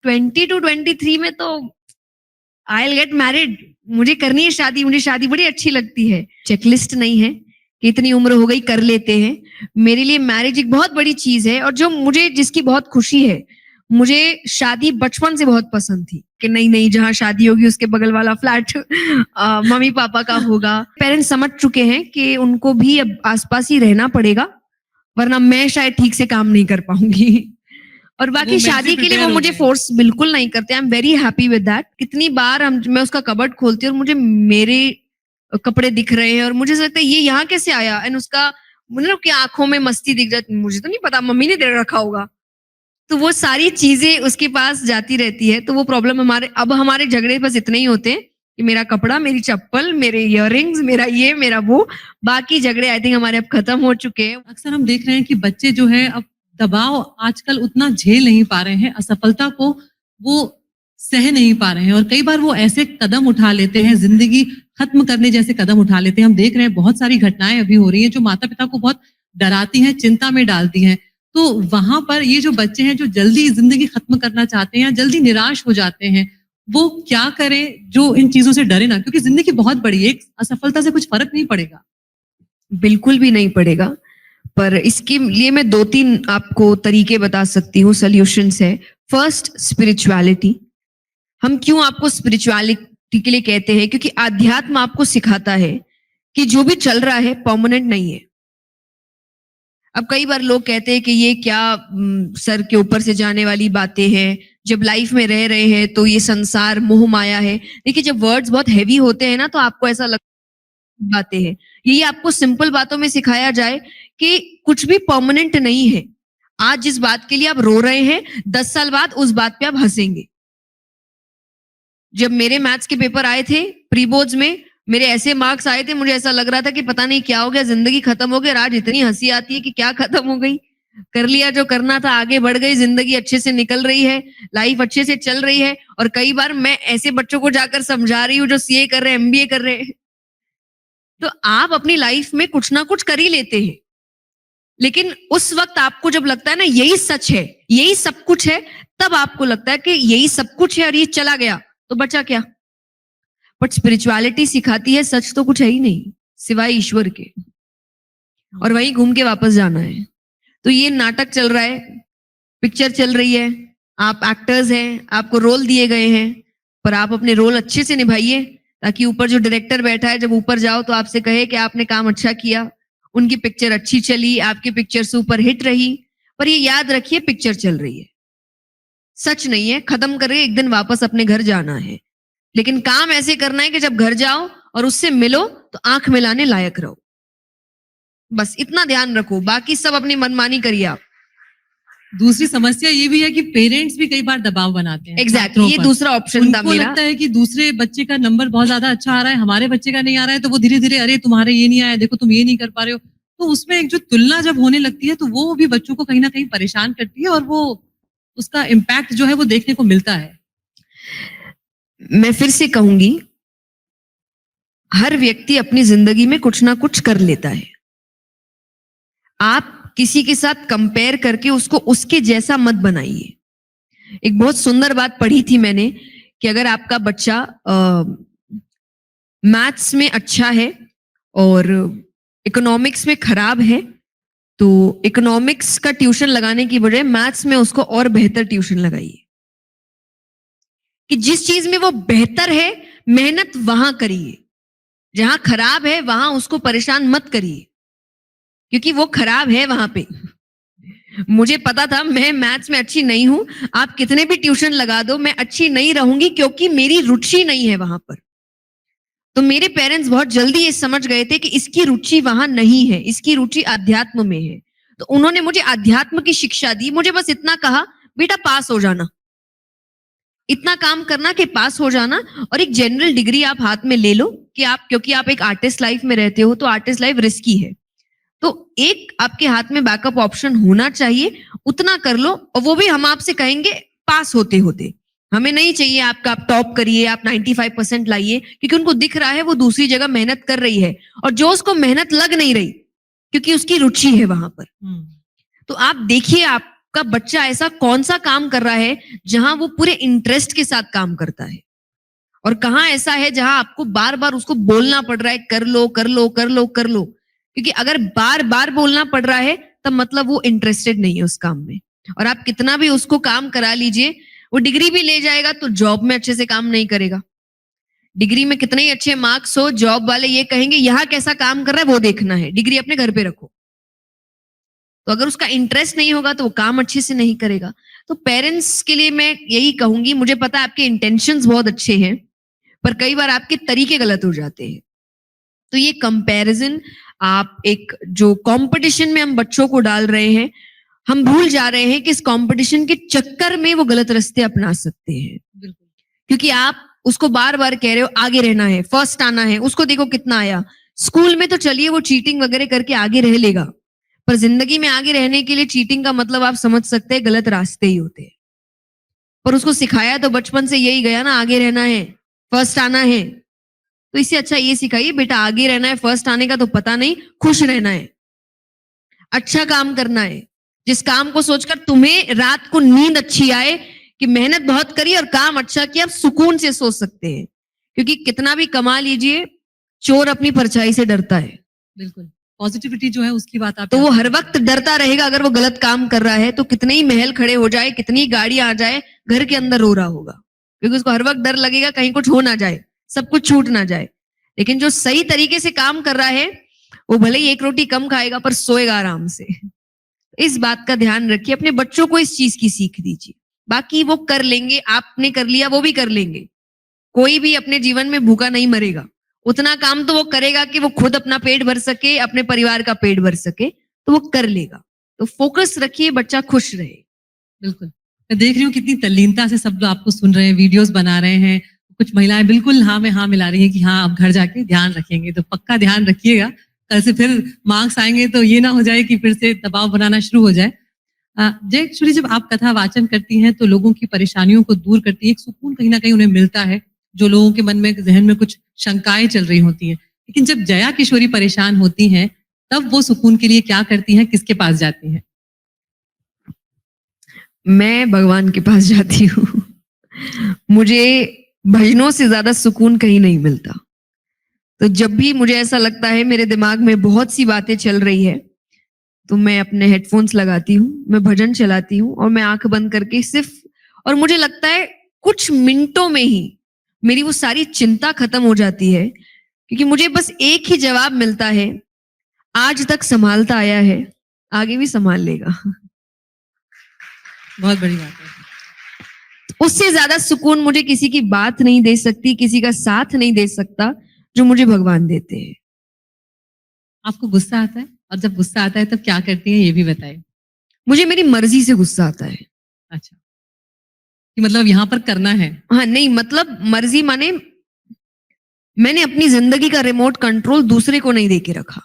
20 to 23 में तो I will get married, मुझे करनी है शादी, मुझे शादी बड़ी अच्छी लगती है। चेकलिस्ट नहीं है कि इतनी उम्र हो गई कर लेते हैं। मेरे लिए मैरिज एक बहुत बड़ी चीज है, और जो मुझे जिसकी बहुत खुशी है, मुझे शादी बचपन से बहुत पसंद थी कि नहीं नहीं जहाँ शादी होगी उसके बगल वाला फ्लैट मम्मी पापा का होगा। पेरेंट्स समझ चुके हैं कि उनको भी अब आसपास ही रहना पड़ेगा, वरना मैं शायद ठीक से काम नहीं कर पाऊंगी। और बाकी शादी के लिए वो मुझे फोर्स बिल्कुल नहीं करते। आई am very happy with that. कितनी बार मैं उसका कबर्ड खोलती हूँ और मुझे मेरे कपड़े दिख रहे हैं और मुझे ऐसा लगता है ये यहाँ कैसे आया, एंड उसका मतलब कि आंखों में मस्ती दिख जाती, मुझे तो नहीं पता, मम्मी ने दे रखा होगा। तो वो सारी चीजें उसके पास जाती रहती है। तो वो प्रॉब्लम हमारे झगड़े बस इतने ही होते हैं कि मेरा कपड़ा, मेरी चप्पल, मेरे इयररिंग्स, मेरा ये मेरा वो। बाकी झगड़े आई थिंक हमारे अब खत्म हो चुके हैं। अक्सर हम देख रहे हैं कि बच्चे जो है अब दबाव आजकल उतना झेल नहीं पा रहे हैं, असफलता को वो सह नहीं पा रहे हैं, और कई बार वो ऐसे कदम उठा लेते हैं, जिंदगी खत्म करने जैसे कदम उठा लेते हैं। हम देख रहे हैं बहुत सारी घटनाएं अभी हो रही हैं जो माता पिता को बहुत डराती हैं, चिंता में डालती हैं। तो वहां पर ये जो बच्चे हैं जो जल्दी जिंदगी खत्म करना चाहते हैं या जल्दी निराश हो जाते हैं, वो क्या करें जो इन चीजों से डरे ना, क्योंकि जिंदगी बहुत बड़ी है, एक असफलता से कुछ फर्क नहीं पड़ेगा। बिल्कुल भी नहीं पड़ेगा, पर इसके लिए मैं 2-3 आपको तरीके बता सकती हूँ, सॉल्यूशंस है। First, spirituality. हम क्यों आपको स्पिरिचुअलिटी के लिए कहते हैं? क्योंकि आध्यात्म आपको सिखाता है कि जो भी चल रहा है परमानेंट नहीं है। अब कई बार लोग कहते हैं कि ये क्या सर के ऊपर से जाने वाली बातें हैं, जब लाइफ में रह रहे हैं तो ये संसार मोह माया है। देखिए, जब वर्ड्स बहुत हैवी होते हैं ना तो आपको ऐसा लगता बातें हैं। ये आपको सिंपल बातों में सिखाया जाए कि कुछ भी परमानेंट नहीं है। आज जिस बात के लिए आप रो रहे हैं, 10 साल बाद उस बात पे आप हंसेंगे। जब मेरे मैथ्स के पेपर आए थे प्री बोर्ड्स में, मेरे ऐसे मार्क्स आए थे, मुझे ऐसा लग रहा था कि पता नहीं क्या हो गया, जिंदगी खत्म हो गई। और आज इतनी हंसी आती है कि क्या खत्म हो गई, कर लिया जो करना था, आगे बढ़ गई, जिंदगी अच्छे से निकल रही है, लाइफ अच्छे से चल रही है। और कई बार मैं ऐसे बच्चों को जाकर समझा रही हूँ जो सीए कर रहे हैं, एमबीए कर रहे हैं। तो आप अपनी लाइफ में कुछ ना कुछ कर ही लेते हैं, लेकिन उस वक्त आपको जब लगता है ना यही सच है, यही सब कुछ है, तब आपको लगता है कि यही सब कुछ है और ये चला गया तो बचा क्या। बट स्पिरिचुअलिटी सिखाती है सच तो कुछ है ही नहीं सिवाय ईश्वर के, और वहीं घूम के वापस जाना है। तो ये नाटक चल रहा है, पिक्चर चल रही है, आप एक्टर्स हैं, आपको रोल दिए गए हैं, पर आप अपने रोल अच्छे से निभाइए, ताकि ऊपर जो डायरेक्टर बैठा है जब ऊपर जाओ तो आपसे कहे कि आपने काम अच्छा किया, उनकी पिक्चर अच्छी चली, आपकी पिक्चर सुपर हिट रही। पर ये याद रखिए, पिक्चर चल रही है, सच नहीं है। खत्म करके एक दिन वापस अपने घर जाना है, लेकिन काम ऐसे करना है कि जब घर जाओ और उससे मिलो तो आंख मिलाने लायक रहो। बस इतना ध्यान रखो, बाकी सब अपनी मनमानी करिए आप। दूसरी समस्या ये भी है कि पेरेंट्स भी कई बार दबाव बनाते हैं। एग्जैक्टली, ये दूसरा ऑप्शन था मेरा। लगता है कि दूसरे बच्चे का नंबर बहुत ज्यादा अच्छा आ रहा है, हमारे बच्चे का नहीं आ रहा है, तो वो धीरे धीरे अरे तुम्हारे ये नहीं आया, देखो तुम ये नहीं कर पा रहे हो। तो उसमें एक जो तुलना जब होने लगती है तो वो भी बच्चों को कहीं ना कहीं परेशान करती है, और वो उसका इम्पैक्ट जो है वो देखने को मिलता है। मैं फिर से कहूंगी, हर व्यक्ति अपनी जिंदगी में कुछ ना कुछ कर लेता है। आप किसी के साथ कंपेयर करके उसको उसके जैसा मत बनाइए। एक बहुत सुंदर बात पढ़ी थी मैंने कि अगर आपका बच्चा मैथ्स में अच्छा है और इकोनॉमिक्स में खराब है, तो इकोनॉमिक्स का ट्यूशन लगाने की बजाय मैथ्स में उसको और बेहतर ट्यूशन लगाइए। कि जिस चीज में वो बेहतर है, मेहनत वहां करिए। जहां खराब है वहां उसको परेशान मत करिए, क्योंकि वो खराब है वहां पे। मुझे पता था मैं मैथ्स में अच्छी नहीं हूं, आप कितने भी ट्यूशन लगा दो मैं अच्छी नहीं रहूंगी, क्योंकि मेरी रुचि नहीं है वहां पर। तो मेरे पेरेंट्स बहुत जल्दी ये समझ गए थे कि इसकी रुचि वहां नहीं है, इसकी रुचि अध्यात्म में है। तो उन्होंने मुझे अध्यात्म की शिक्षा दी। मुझे बस इतना कहा, बेटा पास हो जाना, इतना काम करना कि पास हो जाना, और एक जनरल डिग्री आप हाथ में ले लो कि आप, क्योंकि आप एक आर्टिस्ट लाइफ में रहते हो तो आर्टिस्ट लाइफ रिस्की है, तो एक आपके हाथ में बैकअप ऑप्शन होना चाहिए, उतना कर लो। और वो भी हम आपसे कहेंगे पास होते होते, हमें नहीं चाहिए आपका आप टॉप करिए, आप 95% लाइए, क्योंकि उनको दिख रहा है वो दूसरी जगह मेहनत कर रही है और जो उसको मेहनत लग नहीं रही क्योंकि उसकी रुचि है वहां पर। तो आप देखिए, आप आपका बच्चा ऐसा कौन सा काम कर रहा है जहां वो पूरे इंटरेस्ट के साथ काम करता है, और कहाँ ऐसा है जहां आपको बार बार उसको बोलना पड़ रहा है कर लो कर लो कर लो कर लो। क्योंकि अगर बार बार बोलना पड़ रहा है तब मतलब वो इंटरेस्टेड नहीं है उस काम में, और आप कितना भी उसको काम करा लीजिए, वो डिग्री भी ले जाएगा तो जॉब में अच्छे से काम नहीं करेगा। डिग्री में कितने ही अच्छे मार्क्स हो, जॉब वाले ये कहेंगे यहाँ कैसा काम कर रहा है वो देखना है, डिग्री अपने घर पे रखो। तो अगर उसका इंटरेस्ट नहीं होगा तो वो काम अच्छे से नहीं करेगा। तो पेरेंट्स के लिए मैं यही कहूंगी, मुझे पता है आपके इंटेंशंस बहुत अच्छे हैं, पर कई बार आपके तरीके गलत हो जाते हैं। तो ये कंपैरिजन, आप एक जो कंपटीशन में हम बच्चों को डाल रहे हैं, हम भूल जा रहे हैं कि इस कंपटीशन के चक्कर में वो गलत रास्ते अपना सकते हैं। बिल्कुल। क्योंकि आप उसको बार बार कह रहे हो आगे रहना है, फर्स्ट आना है, उसको देखो कितना आया। स्कूल में तो चलिए वो चीटिंग वगैरह करके आगे रह लेगा, पर जिंदगी में आगे रहने के लिए चीटिंग का मतलब आप समझ सकते हैं गलत रास्ते ही होते हैं। पर उसको सिखाया तो बचपन से यही गया ना, आगे रहना है, फर्स्ट आना है। तो इससे अच्छा ये सिखाइए बेटा आगे रहना है, फर्स्ट आने का तो पता नहीं, खुश रहना है, अच्छा काम करना है, जिस काम को सोचकर तुम्हें रात को नींद अच्छी आए कि मेहनत बहुत करी और काम अच्छा किया, आप सुकून से सो सकते हैं। क्योंकि कितना भी कमा लीजिए, चोर अपनी परछाई से डरता है। बिल्कुल, पॉजिटिविटी जो है उसकी बात आप तो वो हर वक्त डरता रहेगा। अगर वो गलत काम कर रहा है तो कितने ही महल खड़े हो जाए, कितनी गाड़ी आ जाए, घर के अंदर रो रहा होगा, क्योंकि उसको हर वक्त डर लगेगा कहीं कुछ हो ना जाए, सब कुछ छूट ना जाए। लेकिन जो सही तरीके से काम कर रहा है वो भले ही एक रोटी कम खाएगा पर सोएगा आराम से। इस बात का ध्यान रखिए, अपने बच्चों को इस चीज की सीख दीजिए। बाकी वो कर लेंगे, आपने कर लिया वो भी कर लेंगे। कोई भी अपने जीवन में भूखा नहीं मरेगा। उतना काम तो वो करेगा कि वो खुद अपना पेट भर सके, अपने परिवार का पेट भर सके, तो वो कर लेगा। तो फोकस रखिए, बच्चा खुश रहे। बिल्कुल, मैं देख रही हूँ कितनी तल्लीनता से सब आपको सुन रहे हैं, वीडियोस बना रहे हैं। कुछ महिलाएं बिल्कुल हाँ में हाँ मिला रही हैं कि हाँ अब घर जाके ध्यान रखेंगे। तो पक्का ध्यान रखिएगा, कल से फिर मार्क्स आएंगे तो ये ना हो जाए कि फिर से दबाव बनाना शुरू हो जाए। जयश्री, जब आप कथा वाचन करती हैं तो लोगों की परेशानियों को दूर करती है, एक सुकून कहीं ना कहीं उन्हें मिलता है, जो लोगों के मन में जहन में कुछ शंकाएं चल रही होती हैं। लेकिन जब जया किशोरी परेशान होती हैं तब वो सुकून के लिए क्या करती हैं, किसके पास जाती हैं? मैं भगवान के पास जाती हूँ। मुझे भजनों से ज्यादा सुकून कहीं नहीं मिलता। तो जब भी मुझे ऐसा लगता है मेरे दिमाग में बहुत सी बातें चल रही है, तो मैं अपने हेडफोन्स लगाती हूँ, मैं भजन चलाती हूँ और मैं आंख बंद करके सिर्फ, और मुझे लगता है कुछ मिनटों में ही मेरी वो सारी चिंता खत्म हो जाती है। क्योंकि मुझे बस एक ही जवाब मिलता है, आज तक संभालता आया है, आगे भी संभाल लेगा। बहुत बड़ी बात है। उससे ज्यादा सुकून मुझे किसी की बात नहीं दे सकती, किसी का साथ नहीं दे सकता जो मुझे भगवान देते हैं। आपको गुस्सा आता है, और जब गुस्सा आता है तब क्या करती हैं ये भी बताइए। मुझे मेरी मर्जी से गुस्सा आता है। अच्छा, कि मतलब यहाँ पर करना है। हाँ, नहीं मतलब मर्जी माने मैंने अपनी जिंदगी का रिमोट कंट्रोल दूसरे को नहीं देके रखा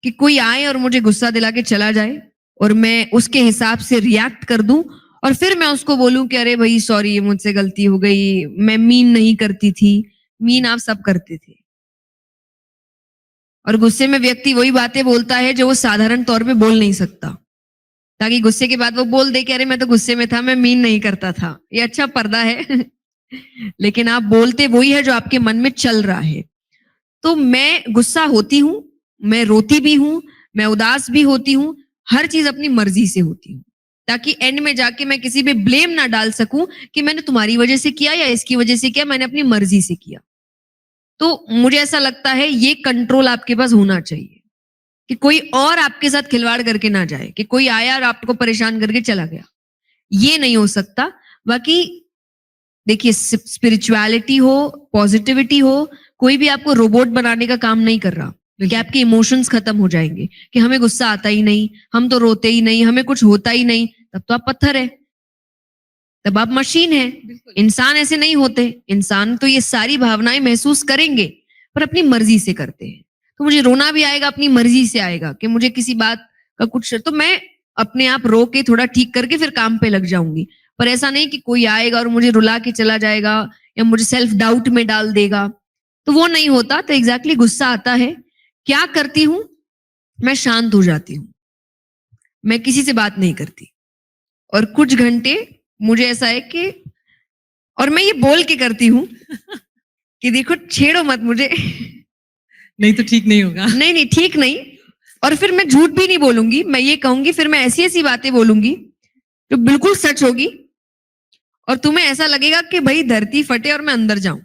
कि कोई आए और मुझे गुस्सा दिला के चला जाए और मैं उसके हिसाब से रिएक्ट कर दूं और फिर मैं उसको बोलूं कि अरे भाई सॉरी, ये मुझसे गलती हो गई, मैं मीन नहीं करती थी। मीन आप सब करते थे। और गुस्से में व्यक्ति वही बातें बोलता है जो वो साधारण तौर पे बोल नहीं सकता, ताकि गुस्से के बाद वो बोल दे कि अरे मैं तो गुस्से में था, मैं मीन नहीं करता था। ये अच्छा पर्दा है। लेकिन आप बोलते वही है जो आपके मन में चल रहा है। तो मैं गुस्सा होती हूँ, मैं रोती भी हूँ, मैं उदास भी होती हूँ, हर चीज अपनी मर्जी से होती हूँ, ताकि एंड में जाके मैं किसी पे ब्लेम ना डाल सकूं कि मैंने तुम्हारी वजह से किया या इसकी वजह से किया, मैंने अपनी मर्जी से किया। तो मुझे ऐसा लगता है ये कंट्रोल आपके पास होना चाहिए कि कोई और आपके साथ खिलवाड़ करके ना जाए, कि कोई आया और आपको परेशान करके चला गया, ये नहीं हो सकता। बाकी देखिए, स्पिरिचुअलिटी हो, पॉजिटिविटी हो, कोई भी आपको रोबोट बनाने का काम नहीं कर रहा कि आपके इमोशंस खत्म हो जाएंगे, कि हमें गुस्सा आता ही नहीं, हम तो रोते ही नहीं, हमें कुछ होता ही नहीं। तब तो आप पत्थर है, तब आप मशीन है। इंसान ऐसे नहीं होते। इंसान तो ये सारी भावनाएं महसूस करेंगे पर अपनी मर्जी से करते हैं। तो मुझे रोना भी आएगा, अपनी मर्जी से आएगा कि मुझे किसी बात का कुछ, तो मैं अपने आप रो के थोड़ा ठीक करके फिर काम पे लग जाऊंगी। पर ऐसा नहीं कि कोई आएगा और मुझे रुला के चला जाएगा या मुझे सेल्फ डाउट में डाल देगा, तो वो नहीं होता। तो एग्जैक्टली गुस्सा आता है, क्या करती हूँ, मैं शांत हो जाती हूँ, मैं किसी से बात नहीं करती। और कुछ घंटे मुझे ऐसा है कि, और मैं ये बोल के करती हूँ कि देखो छेड़ो मत मुझे। नहीं तो ठीक नहीं होगा। नहीं नहीं ठीक नहीं। और फिर मैं झूठ भी नहीं बोलूंगी, मैं ये कहूंगी, फिर मैं ऐसी ऐसी बातें बोलूंगी जो बिल्कुल सच होगी, और तुम्हें ऐसा लगेगा कि भाई धरती फटे और मैं अंदर जाऊं,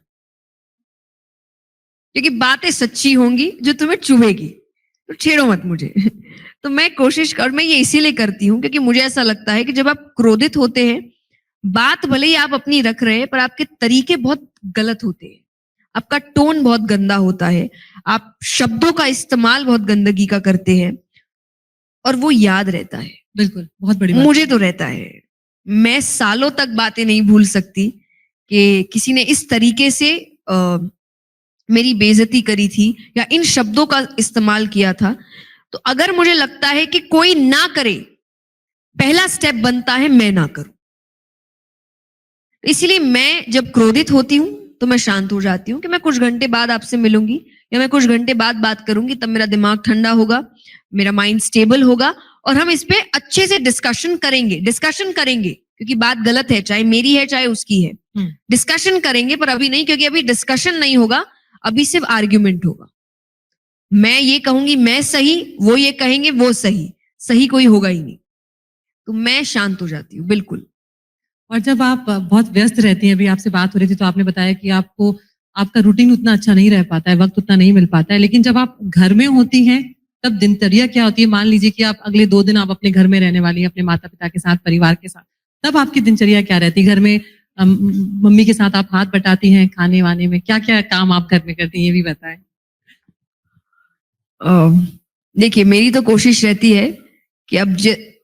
क्योंकि बातें सच्ची होंगी जो तुम्हें चुभेगी। तो छेड़ो मत मुझे। तो मैं कोशिश कर, मैं ये इसीलिए करती हूँ क्योंकि मुझे ऐसा लगता है कि जब आप क्रोधित होते हैं, बात भले ही आप अपनी रख रहे हैं पर आपके तरीके बहुत गलत होते हैं, आपका टोन बहुत गंदा होता है, आप शब्दों का इस्तेमाल बहुत गंदगी का करते हैं, और वो याद रहता है। बिल्कुल, बहुत बड़ी बात। मुझे तो रहता है, मैं सालों तक बातें नहीं भूल सकती कि किसी ने इस तरीके से मेरी बेइज्जती करी थी या इन शब्दों का इस्तेमाल किया था। तो अगर मुझे लगता है कि कोई ना करे, पहला स्टेप बनता है मैं ना करूं। इसीलिए मैं जब क्रोधित होती हूं तो मैं शांत हो जाती हूँ कि मैं कुछ घंटे बाद आपसे मिलूंगी या मैं कुछ घंटे बाद बात करूंगी, तब मेरा दिमाग ठंडा होगा, मेरा माइंड स्टेबल होगा, और हम इस पे अच्छे से डिस्कशन करेंगे क्योंकि बात गलत है, चाहे मेरी है चाहे उसकी है। डिस्कशन करेंगे, पर अभी नहीं, क्योंकि अभी डिस्कशन नहीं होगा, अभी सिर्फ आर्ग्यूमेंट होगा। मैं ये कहूंगी मैं सही, वो ये कहेंगे वो सही, सही कोई होगा ही नहीं। तो मैं शांत हो जाती हूँ बिल्कुल। और जब आप बहुत व्यस्त रहती हैं, अभी आपसे बात हो रही थी तो आपने बताया कि आपको आपका रूटीन उतना अच्छा नहीं रह पाता है, वक्त उतना नहीं मिल पाता है, लेकिन जब आप घर में होती हैं तब दिनचर्या क्या होती है? मान लीजिए कि आप अगले 2 दिन आप अपने घर में रहने वाली हैं, अपने माता पिता के साथ, परिवार के साथ, तब आपकी दिनचर्या क्या रहती है? घर में मम्मी के साथ आप हाथ बटाती हैं खाने वाने में, क्या क्या काम आप घर में करती हैं, ये भी बताएं। देखिए, मेरी तो कोशिश रहती है कि अब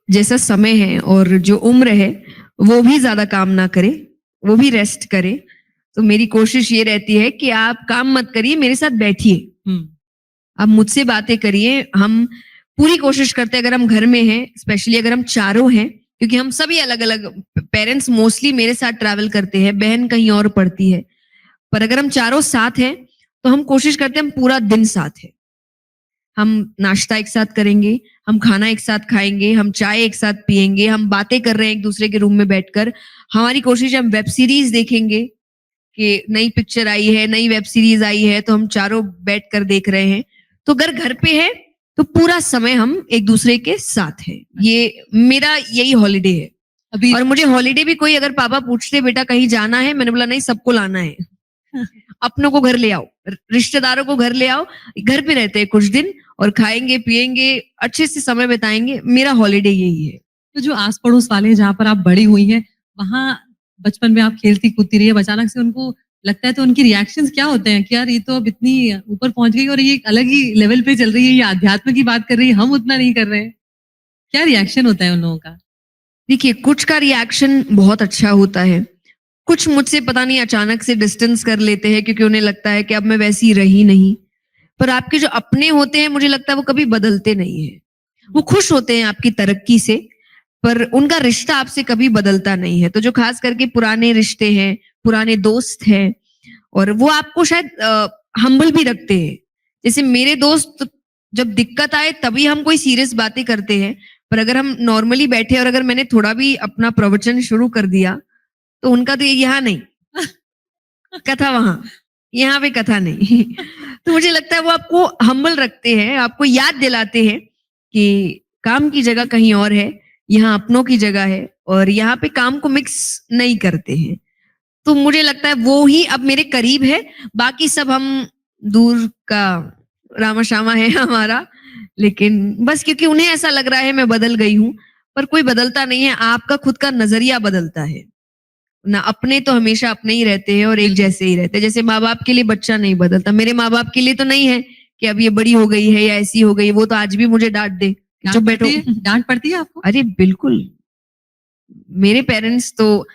जैसा समय है और जो उम्र है वो भी ज्यादा काम ना करे, वो भी रेस्ट करे। तो मेरी कोशिश ये रहती है कि आप काम मत करिए, मेरे साथ बैठिए, आप मुझसे बातें करिए। हम पूरी कोशिश करते हैं, अगर हम घर में हैं, स्पेशली अगर हम चारों हैं, क्योंकि हम सभी अलग अलग, पेरेंट्स मोस्टली मेरे साथ ट्रैवल करते हैं, बहन कहीं और पढ़ती है, पर अगर हम चारों साथ हैं तो हम कोशिश करते हैं हम पूरा दिन साथ हैं। हम नाश्ता एक साथ करेंगे, हम खाना एक साथ खाएंगे, हम चाय एक साथ पिएंगे, हम बातें कर रहे हैं एक दूसरे के रूम में बैठकर। हमारी कोशिश है हम वेब सीरीज देखेंगे कि नई पिक्चर आई है, नई वेब सीरीज आई है, तो हम चारों बैठकर देख रहे हैं। तो अगर घर पे है तो पूरा समय हम एक दूसरे के साथ हैं। ये मेरा यही हॉलीडे है। अभी और मुझे हॉलीडे भी कोई अगर पापा पूछते बेटा कहीं जाना है, मैंने बोला नहीं, सबको लाना है। अपनों को घर ले आओ, रिश्तेदारों को घर ले आओ, घर पे रहते हैं कुछ दिन और खाएंगे पिएंगे, अच्छे से समय बिताएंगे। मेरा हॉलीडे यही है। तो जो आस पड़ोस वाले जहाँ पर आप बड़ी हुई हैं, वहां बचपन में आप खेलती कूदती रही है, अचानक से उनको लगता है तो उनके रिएक्शंस क्या होते हैं कि यार ये तो अब इतनी ऊपर पहुंच गई और ये एक अलग ही लेवल पे चल रही है, ये आध्यात्म की बात कर रही है, हम उतना नहीं कर रहे हैं, क्या रिएक्शन होता है उन लोगों का? देखिए, कुछ का रिएक्शन बहुत अच्छा होता है, कुछ मुझसे पता नहीं अचानक से डिस्टेंस कर लेते हैं क्योंकि उन्हें लगता है कि अब मैं वैसी रही नहीं। पर आपके जो अपने होते हैं, मुझे लगता है वो कभी बदलते नहीं है। वो खुश होते हैं आपकी तरक्की से, पर उनका रिश्ता आपसे कभी बदलता नहीं है। तो जो खास करके पुराने रिश्ते हैं, पुराने दोस्त हैं, और वो आपको शायद हम्बल भी रखते हैं। जैसे मेरे दोस्त, जब दिक्कत आए तभी हम कोई सीरियस बातें करते हैं, पर अगर हम नॉर्मली बैठे और अगर मैंने थोड़ा भी अपना प्रवचन शुरू कर दिया तो उनका तो यहाँ नहीं, कथा वहां, यहाँ पे कथा नहीं। तो मुझे लगता है वो आपको हम्बल रखते हैं, आपको याद दिलाते हैं कि काम की जगह कहीं और है, यहाँ अपनों की जगह है, और यहाँ पे काम को मिक्स नहीं करते हैं। तो मुझे लगता है वो ही अब मेरे करीब है, बाकी सब हम दूर का रामा शामा है हमारा। लेकिन बस क्योंकि उन्हें ऐसा लग रहा है मैं बदल गई हूँ, पर कोई बदलता नहीं है, आपका खुद का नजरिया बदलता है ना। अपने तो हमेशा अपने ही रहते हैं और एक जैसे ही रहते हैं। जैसे माँ बाप के लिए बच्चा नहीं बदलता, मेरे माँ बाप के लिए तो नहीं है कि अब ये बड़ी हो गई है या ऐसी हो गई, वो तो आज भी मुझे डांट दे, चुप बैठो। डांट पड़ती है आपको? अरे बिल्कुल, मेरे पेरेंट्स तो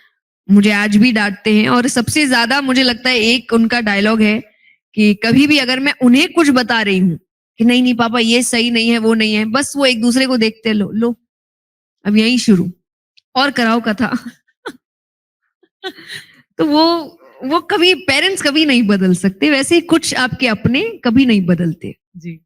मुझे आज भी डांटते हैं, और सबसे ज्यादा मुझे लगता है एक उनका डायलॉग है कि कभी भी अगर मैं उन्हें कुछ बता रही हूँ कि नहीं नहीं पापा ये सही नहीं है, वो नहीं है, बस वो एक दूसरे को देखते, लो लो अब यही शुरू और कराओ कथा। तो वो कभी पेरेंट्स कभी नहीं बदल सकते, वैसे ही कुछ आपके अपने कभी नहीं बदलते। जी।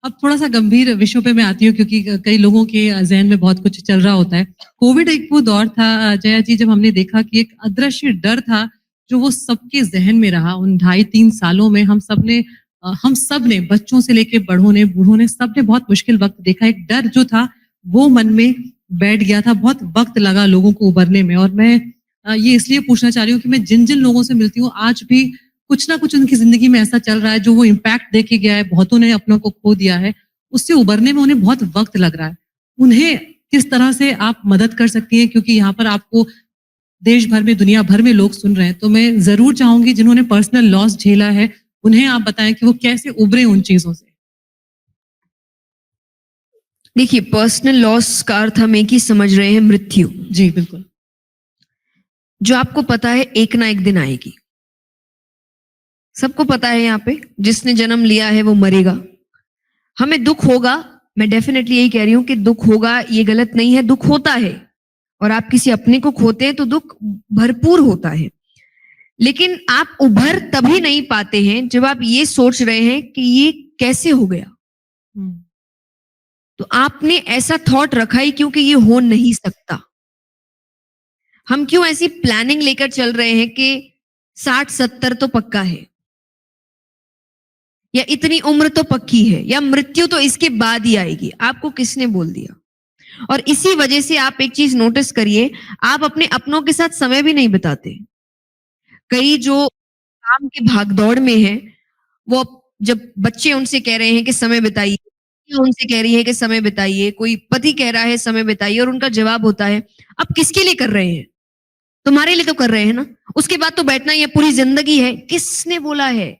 अब थोड़ा सा गंभीर विषयों पे मैं आती हूँ क्योंकि कई लोगों के जहन में बहुत कुछ चल रहा होता है। कोविड एक वो दौर था जया जी, जब हमने देखा कि एक अदृश्य डर था जो वो सबके जहन में रहा। उन 2.5-3 सालों में हम सब ने बच्चों से लेके बड़ों ने, बूढ़ों ने, सब ने बहुत मुश्किल वक्त देखा। एक डर जो था वो मन में बैठ गया था। बहुत वक्त लगा लोगों को उभरने में। और मैं ये इसलिए पूछना चाह रही हूँ कि मैं जिन जिन लोगों से मिलती हूँ आज भी कुछ ना कुछ उनकी जिंदगी में ऐसा चल रहा है जो वो इम्पैक्ट देके गया है। बहुतों ने अपनों को खो दिया है। उससे उभरने में उन्हें बहुत वक्त लग रहा है। उन्हें किस तरह से आप मदद कर सकती हैं, क्योंकि यहाँ पर आपको देश भर में, दुनिया भर में लोग सुन रहे हैं। तो मैं जरूर चाहूंगी जिन्होंने पर्सनल लॉस झेला है उन्हें आप बताएं कि वो कैसे उभरे उन चीजों से। देखिए, पर्सनल लॉस का अर्थ हम एक ही समझ रहे हैं, मृत्यु। जी बिल्कुल। जो आपको पता है एक ना एक दिन आएगी। सबको पता है यहाँ पे, जिसने जन्म लिया है वो मरेगा। हमें दुख होगा, मैं डेफिनेटली यही कह रही हूं कि दुख होगा, ये गलत नहीं है, दुख होता है। और आप किसी अपने को खोते हैं तो दुख भरपूर होता है। लेकिन आप उभर तभी नहीं पाते हैं जब आप ये सोच रहे हैं कि ये कैसे हो गया। तो आपने ऐसा थॉट रखा ही क्योंकि ये हो नहीं सकता। हम क्यों ऐसी प्लानिंग लेकर चल रहे हैं कि 60-70 तो पक्का है, या इतनी उम्र तो पक्की है, या मृत्यु तो इसके बाद ही आएगी। आपको किसने बोल दिया? और इसी वजह से आप एक चीज नोटिस करिए, आप अपने अपनों के साथ समय भी नहीं बिताते। कई जो काम की भागदौड़ में है, वो जब बच्चे उनसे कह रहे हैं कि समय बिताइए, उनसे कह रही है कि समय बिताइए, कोई पति कह रहा है समय बिताइए, और उनका जवाब होता है अब किसके लिए कर रहे हैं? तुम्हारे लिए तो कर रहे हैं ना, उसके बाद तो बैठना ही है, पूरी जिंदगी है। किसने बोला है?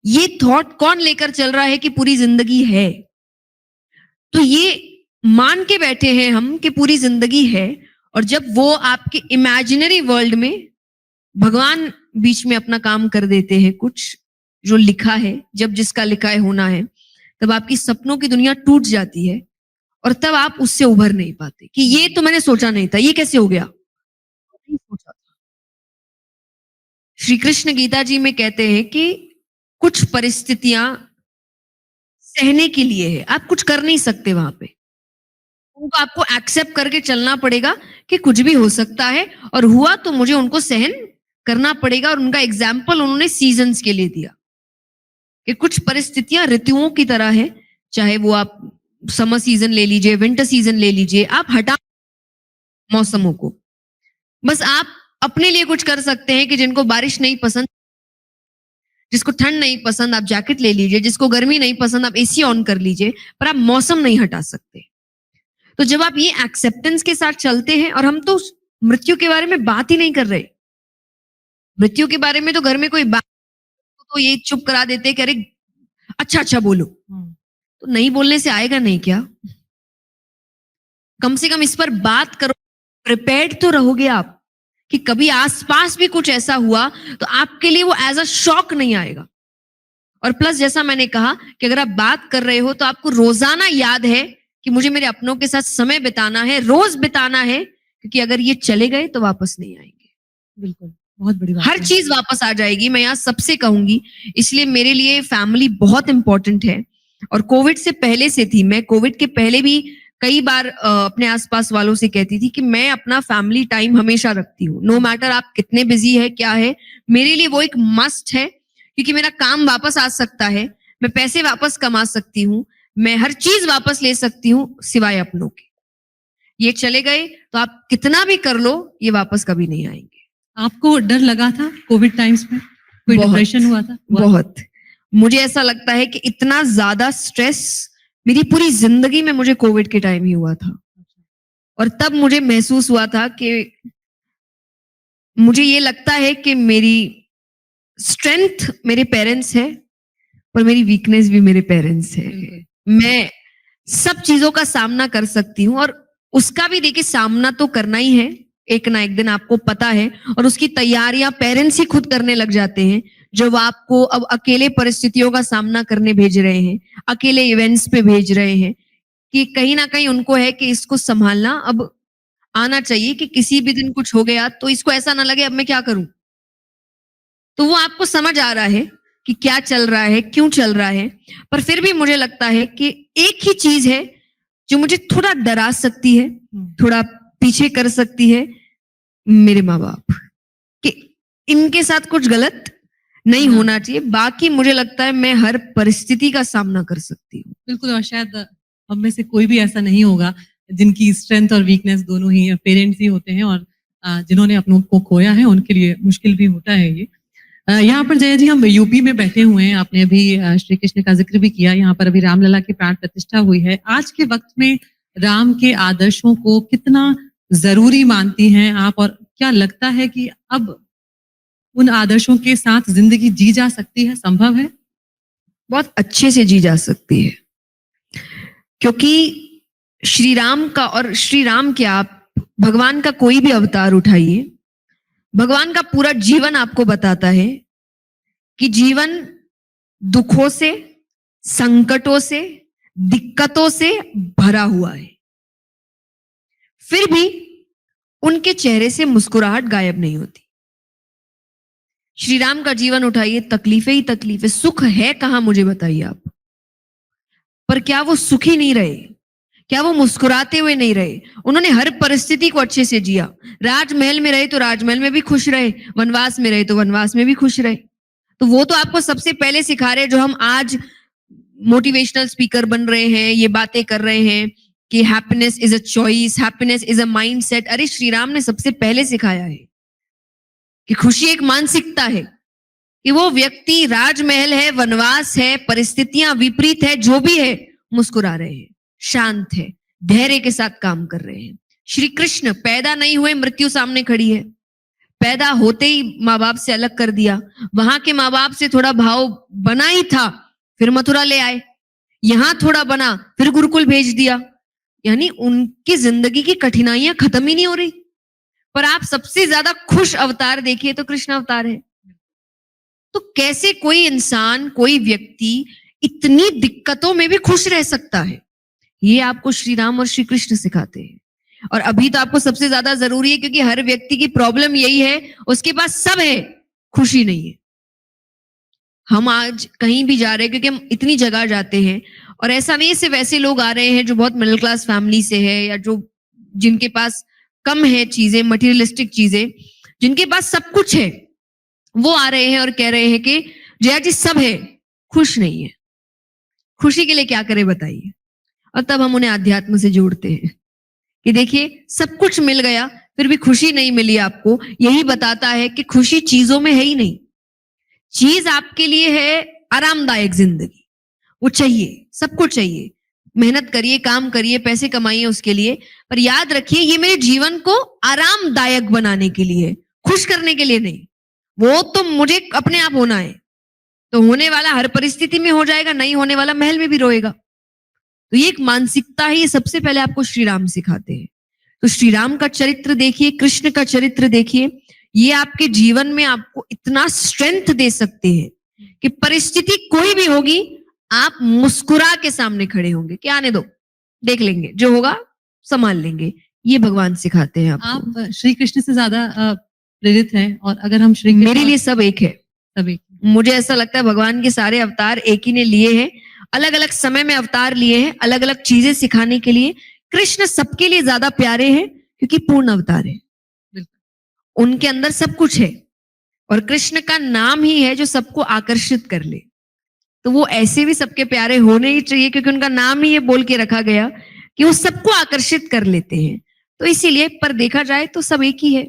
ये थॉट कौन लेकर चल रहा है कि पूरी जिंदगी है? तो ये मान के बैठे हैं हम कि पूरी जिंदगी है, और जब वो आपके इमेजिनरी वर्ल्ड में भगवान बीच में अपना काम कर देते हैं, कुछ जो लिखा है, जब जिसका लिखा है होना है, तब आपकी सपनों की दुनिया टूट जाती है। और तब आप उससे उभर नहीं पाते कि ये तो मैंने सोचा नहीं था, ये कैसे हो गया? नहीं सोचा था। श्री कृष्ण गीता जी में कहते हैं कि कुछ परिस्थितियां सहने के लिए है, आप कुछ कर नहीं सकते वहां पे। उनको आपको एक्सेप्ट करके चलना पड़ेगा कि कुछ भी हो सकता है, और हुआ तो मुझे उनको सहन करना पड़ेगा। और उनका एग्जाम्पल उन्होंने सीजन्स के लिए दिया कि कुछ परिस्थितियां ऋतुओं की तरह है, चाहे वो आप समर सीजन ले लीजिए, विंटर सीजन ले लीजिए, आप हटा मौसमों को। बस आप अपने लिए कुछ कर सकते हैं कि जिनको बारिश नहीं पसंद, जिसको ठंड नहीं पसंद, आप जैकेट ले लीजिए, जिसको गर्मी नहीं पसंद, आप एसी ऑन कर लीजिए, पर आप मौसम नहीं हटा सकते। तो जब आप ये एक्सेप्टेंस के साथ चलते हैं, और हम तो मृत्यु के बारे में बात ही नहीं कर रहे। मृत्यु के बारे में तो घर में कोई बात तो ये चुप करा देते कि अरे अच्छा अच्छा बोलो। तो नहीं बोलने से आएगा नहीं क्या? कम से कम इस पर बात करो, प्रिपेयर्ड तो रहोगे आप कि कभी आसपास भी कुछ ऐसा हुआ तो आपके लिए वो एज अ शॉक नहीं आएगा। और प्लस जैसा मैंने कहा कि अगर आप बात कर रहे हो तो आपको रोजाना याद है कि मुझे मेरे अपनों के साथ समय बिताना है, रोज बिताना है, क्योंकि अगर ये चले गए तो वापस नहीं आएंगे। बिल्कुल, बहुत बड़ी बात हर है। चीज वापस आ जाएगी, मैं यहाँ सबसे कहूंगी। इसलिए मेरे लिए फैमिली बहुत इंपॉर्टेंट है, और कोविड से पहले से थी। मैं कोविड के पहले भी कई बार अपने आसपास वालों से कहती थी कि मैं अपना फैमिली टाइम हमेशा रखती हूँ, नो मैटर आप कितने बिजी है, क्या है, मेरे लिए वो एक मस्ट है। क्योंकि मेरा काम वापस आ सकता है, मैं पैसे वापस कमा सकती हूँ, मैं हर चीज वापस ले सकती हूँ सिवाय अपनों के। ये चले गए तो आप कितना भी कर लो, ये वापस कभी नहीं आएंगे। आपको डर लगा था कोविड टाइम्स में? कोई बहुत, डिप्रेशन हुआ था? बहुत। मुझे ऐसा लगता है कि इतना ज्यादा स्ट्रेस मेरी पूरी जिंदगी में मुझे कोविड के टाइम ही हुआ था। और तब मुझे महसूस हुआ था कि मुझे ये लगता है कि मेरी स्ट्रेंथ मेरे पेरेंट्स है, पर मेरी वीकनेस भी मेरे पेरेंट्स है। मैं सब चीजों का सामना कर सकती हूँ, और उसका भी देखिए सामना तो करना ही है, एक ना एक दिन आपको पता है। और उसकी तैयारियां पेरेंट्स ही खुद करने लग जाते हैं, जब आपको अब अकेले परिस्थितियों का सामना करने भेज रहे हैं, अकेले इवेंट्स पे भेज रहे हैं, कि कहीं ना कहीं उनको है कि इसको संभालना अब आना चाहिए, कि किसी भी दिन कुछ हो गया तो इसको ऐसा ना लगे अब मैं क्या करूं। तो वो आपको समझ आ रहा है कि क्या चल रहा है, क्यों चल रहा है, पर फिर भी मुझे लगता है कि एक ही चीज है जो मुझे थोड़ा डरा सकती है, थोड़ा पीछे कर सकती है, मेरे माँ बाप, कि इनके साथ कुछ गलत नहीं होना चाहिए। बाकी मुझे लगता है मैं हर परिस्थिति का सामना कर सकती हूँ। बिल्कुल, और शायद हम में से कोई भी ऐसा नहीं होगा जिनकी स्ट्रेंथ और वीकनेस दोनों ही पेरेंट्स ही होते हैं, और जिन्होंने अपनों को खोया है उनके लिए मुश्किल भी होता है ये। यहाँ पर जया जी, हम यूपी में बैठे हुए हैं, आपने अभी श्री कृष्ण का जिक्र भी किया, यहाँ पर अभी रामलला की प्राण प्रतिष्ठा हुई है। आज के वक्त में राम के आदर्शों को कितना जरूरी मानती हैं आप, और क्या लगता है कि अब उन आदर्शों के साथ जिंदगी जी जा सकती है, संभव है? बहुत अच्छे से जी जा सकती है, क्योंकि श्री राम का, और श्री राम क्या, आप भगवान का कोई भी अवतार उठाइए, भगवान का पूरा जीवन आपको बताता है कि जीवन दुखों से, संकटों से, दिक्कतों से भरा हुआ है, फिर भी उनके चेहरे से मुस्कुराहट गायब नहीं होती। श्री राम का जीवन उठाइए, तकलीफें ही तकलीफें, सुख है कहां मुझे बताइए आप। पर क्या वो सुखी नहीं रहे? क्या वो मुस्कुराते हुए नहीं रहे? उन्होंने हर परिस्थिति को अच्छे से जिया। राजमहल में रहे तो राजमहल में भी खुश रहे, वनवास में रहे तो वनवास में भी खुश रहे। तो वो तो आपको सबसे पहले सिखा रहे, जो हम आज मोटिवेशनल स्पीकर बन रहे हैं, ये बातें कर रहे हैं कि happiness is a choice, happiness is a mindset. अरे श्री राम ने सबसे पहले सिखाया है कि खुशी एक मानसिकता है, कि वो व्यक्ति, राजमहल है, वनवास है, परिस्थितियां विपरीत है, जो भी है, मुस्कुरा रहे हैं, शांत है, धैर्य के साथ काम कर रहे हैं। श्री कृष्ण पैदा नहीं हुए, मृत्यु सामने खड़ी है, पैदा होते ही माँ बाप से अलग कर दिया, वहां के माँ बाप से थोड़ा भाव बना ही था, फिर मथुरा ले आए, यहां थोड़ा बना, फिर गुरुकुल भेज दिया। यानी उनकी जिंदगी की कठिनाइयां खत्म ही नहीं हो रही। पर आप सबसे ज्यादा खुश अवतार देखिए तो कृष्ण अवतार है। तो कैसे कोई इंसान, कोई व्यक्ति इतनी दिक्कतों में भी खुश रह सकता है? ये आपको श्री राम और श्री कृष्ण सिखाते हैं। और अभी तो आपको सबसे ज्यादा जरूरी है, क्योंकि हर व्यक्ति की प्रॉब्लम यही है, उसके पास सब है, खुशी नहीं है। हम आज कहीं भी जा रहे हैं, क्योंकि हम इतनी जगह जाते हैं, और ऐसा नहीं सिर्फ ऐसे लोग आ रहे हैं जो बहुत मिडिल क्लास फैमिली से है, या जो जिनके पास कम है चीजें, मटेरियलिस्टिक चीजें, जिनके पास सब कुछ है, वो आ रहे हैं और कह रहे हैं कि जया जी सब है, खुश नहीं है। खुशी के लिए क्या करें बताइए? और तब हम उन्हें अध्यात्म से जोड़ते हैं कि देखिए सब कुछ मिल गया, फिर भी खुशी नहीं मिली आपको। यही बताता है कि खुशी चीजों में है ही नहीं। चीज आपके लिए है आरामदायक जिंदगी, वो चाहिए, सबको चाहिए। मेहनत करिए, काम करिए, पैसे कमाइए उसके लिए, पर याद रखिए ये मेरे जीवन को आरामदायक बनाने के लिए, खुश करने के लिए नहीं। वो तो मुझे अपने आप होना है, तो होने वाला हर परिस्थिति में हो जाएगा, नहीं होने वाला महल में भी रोएगा। तो ये एक मानसिकता ही सबसे पहले आपको श्री राम सिखाते हैं। तो श्री राम का चरित्र देखिए, कृष्ण का चरित्र देखिए, ये आपके जीवन में आपको इतना स्ट्रेंथ दे सकते हैं कि परिस्थिति कोई भी होगी, आप मुस्कुरा के सामने खड़े होंगे कि आने दो, देख लेंगे, जो होगा संभाल लेंगे। ये भगवान सिखाते हैं आपको। आप श्री कृष्ण से ज्यादा प्रेरित हैं, और अगर हम श्री मेरे लिए सब एक है। सब एक, मुझे ऐसा लगता है भगवान के सारे अवतार एक ही ने लिए हैं, अलग अलग समय में अवतार लिए हैं, अलग अलग चीजें सिखाने के लिए। कृष्ण सबके लिए ज्यादा प्यारे हैं, क्योंकि पूर्ण अवतार है, उनके अंदर सब कुछ है, और कृष्ण का नाम ही है जो सबको आकर्षित कर ले। तो वो ऐसे भी सबके प्यारे होने ही चाहिए, क्योंकि उनका नाम ही ये बोल के रखा गया कि वो सबको आकर्षित कर लेते हैं। तो इसीलिए, पर देखा जाए तो सब एक ही है,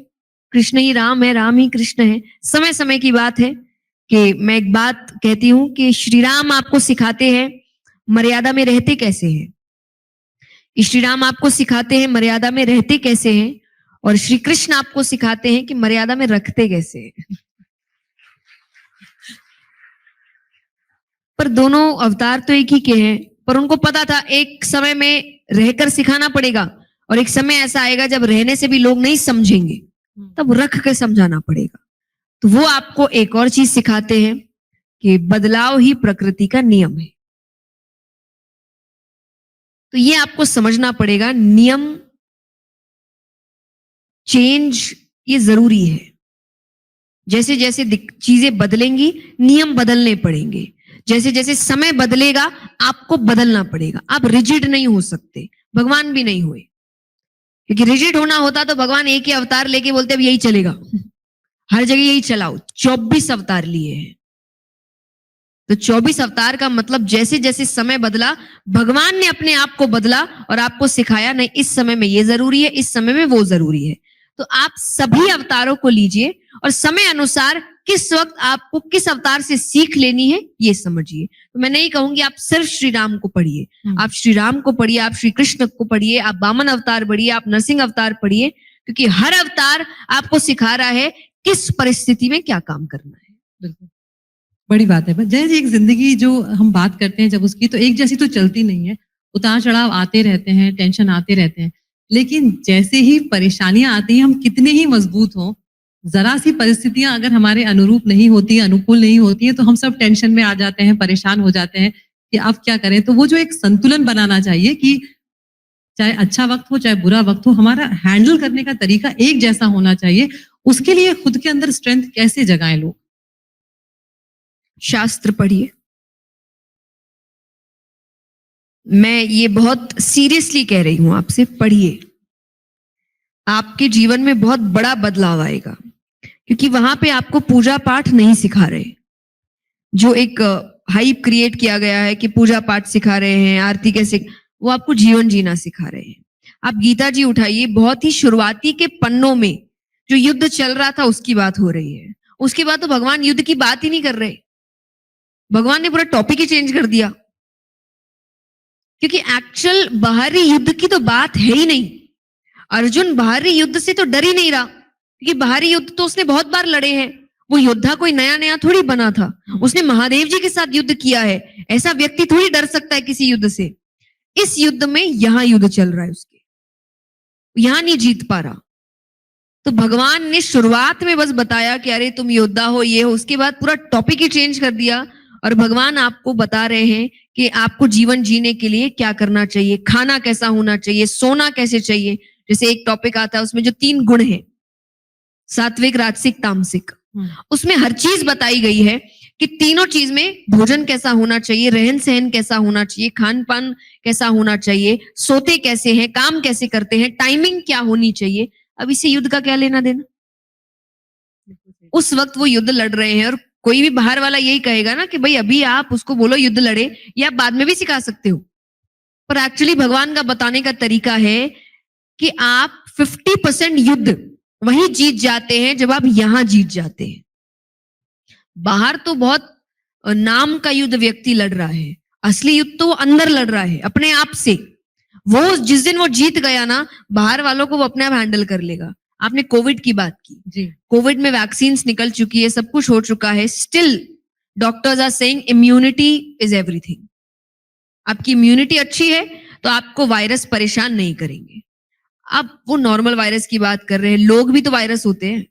कृष्ण ही राम है, राम ही कृष्ण है। समय समय की बात है कि मैं एक बात कहती हूं कि श्री राम आपको सिखाते हैं मर्यादा में रहते कैसे हैं, कि श्री राम आपको सिखाते हैं मर्यादा में रहते कैसे हैं, और श्री कृष्ण आपको सिखाते हैं कि मर्यादा में रखते कैसे हैं। पर दोनों अवतार तो एक ही के हैं, पर उनको पता था एक समय में रहकर सिखाना पड़ेगा, और एक समय ऐसा आएगा जब रहने से भी लोग नहीं समझेंगे, तब रख के समझाना पड़ेगा। तो वो आपको एक और चीज सिखाते हैं कि बदलाव ही प्रकृति का नियम है। तो ये आपको समझना पड़ेगा, नियम, चेंज ये जरूरी है। जैसे जैसे चीजें बदलेंगी, नियम बदलने पड़ेंगे। जैसे जैसे समय बदलेगा, आपको बदलना पड़ेगा। आप रिजिड नहीं हो सकते, भगवान भी नहीं हुए। क्योंकि रिजिड होना होता तो भगवान एक ही अवतार लेके बोलते अब यही चलेगा, हर जगह यही चलाओ। 24 अवतार लिए हैं। तो 24 अवतार का मतलब जैसे जैसे समय बदला, भगवान ने अपने आप को बदला और आपको सिखाया नहीं इस समय में ये जरूरी है, इस समय में वो जरूरी है। तो आप सभी अवतारों को लीजिए और समय अनुसार किस वक्त आपको किस अवतार से सीख लेनी है ये समझिए। तो मैं नहीं कहूंगी आप सिर्फ श्री राम को पढ़िए, आप श्री राम को पढ़िए, आप श्री कृष्ण को पढ़िए, आप वामन अवतार पढ़िए, आप नरसिंह अवतार पढ़िए, क्योंकि हर अवतार आपको सिखा रहा है किस परिस्थिति में क्या काम करना है। बिल्कुल, बड़ी बात है। जय जी, एक जिंदगी जो हम बात करते हैं जब उसकी, तो एक जैसी तो चलती नहीं है, उतार चढ़ाव आते रहते हैं, टेंशन आते रहते हैं। लेकिन जैसे ही परेशानियां आती हैं, हम कितने ही मजबूत हों, जरा सी परिस्थितियां अगर हमारे अनुरूप नहीं होती, अनुकूल नहीं होती है, तो हम सब टेंशन में आ जाते हैं, परेशान हो जाते हैं कि अब क्या करें। तो वो जो एक संतुलन बनाना चाहिए कि चाहे अच्छा वक्त हो चाहे बुरा वक्त हो, हमारा हैंडल करने का तरीका एक जैसा होना चाहिए। उसके लिए खुद के अंदर स्ट्रेंथ कैसे जगाएं लोग? शास्त्र पढ़िए। मैं ये बहुत सीरियसली कह रही हूं आपसे, पढ़िए। आपके जीवन में बहुत बड़ा बदलाव आएगा, क्योंकि वहां पे आपको पूजा पाठ नहीं सिखा रहे। जो एक हाइप क्रिएट किया गया है कि पूजा पाठ सिखा रहे हैं, आरती कैसे, वो आपको जीवन जीना सिखा रहे हैं। आप गीता जी उठाइए, बहुत ही शुरुआती के पन्नों में जो युद्ध चल रहा था उसकी बात हो रही है। उसके बाद तो भगवान युद्ध की बात ही नहीं कर रहे, भगवान ने पूरा टॉपिक ही चेंज कर दिया। क्योंकि एक्चुअल बाहरी युद्ध की तो बात है ही नहीं। अर्जुन बाहरी युद्ध से तो डर ही नहीं रहा, क्योंकि बाहरी युद्ध तो उसने बहुत बार लड़े हैं। वो योद्धा कोई नया नया थोड़ी बना था, उसने महादेव जी के साथ युद्ध किया है। ऐसा व्यक्ति थोड़ी डर सकता है किसी युद्ध से। इस युद्ध में यहां युद्ध चल रहा है उसके, यहां नहीं जीत पा रहा। तो भगवान ने शुरुआत में बस बताया कि अरे तुम योद्धा हो, ये हो। उसके बाद पूरा टॉपिक ही चेंज कर दिया और भगवान आपको बता रहे हैं कि आपको जीवन जीने के लिए क्या करना चाहिए, खाना कैसा होना चाहिए, सोना कैसे चाहिए। जैसे एक टॉपिक आता है उसमें जो 3 गुण है, सात्विक, राजसिक, तामसिक, उसमें हर चीज बताई गई है कि तीनों चीज में भोजन कैसा होना चाहिए, रहन सहन कैसा होना चाहिए, खान पान कैसा होना चाहिए, सोते कैसे हैं, काम कैसे करते हैं, टाइमिंग क्या होनी चाहिए। अब इसे युद्ध का क्या लेना देना। उस वक्त वो युद्ध लड़ रहे हैं और कोई भी बाहर वाला यही कहेगा ना कि भाई अभी आप उसको बोलो युद्ध लड़े, या आप बाद में भी सिखा सकते हो। पर एक्चुअली भगवान का बताने का तरीका है कि आप 50% युद्ध वही जीत जाते हैं जब आप यहां जीत जाते हैं। बाहर तो बहुत नाम का युद्ध व्यक्ति लड़ रहा है, असली युद्ध तो वो अंदर लड़ रहा है अपने आप से। वो जिस दिन वो जीत गया ना, बाहर वालों को वो अपने आप हैंडल कर लेगा। आपने कोविड की बात की जी, कोविड में वैक्सीन निकल चुकी है, सब कुछ हो चुका है, still doctors are saying immunity is everything. आपकी इम्यूनिटी अच्छी है तो आपको वायरस परेशान नहीं करेंगे। अब वो नॉर्मल वायरस की बात कर रहे हैं, लोग भी तो वायरस होते हैं।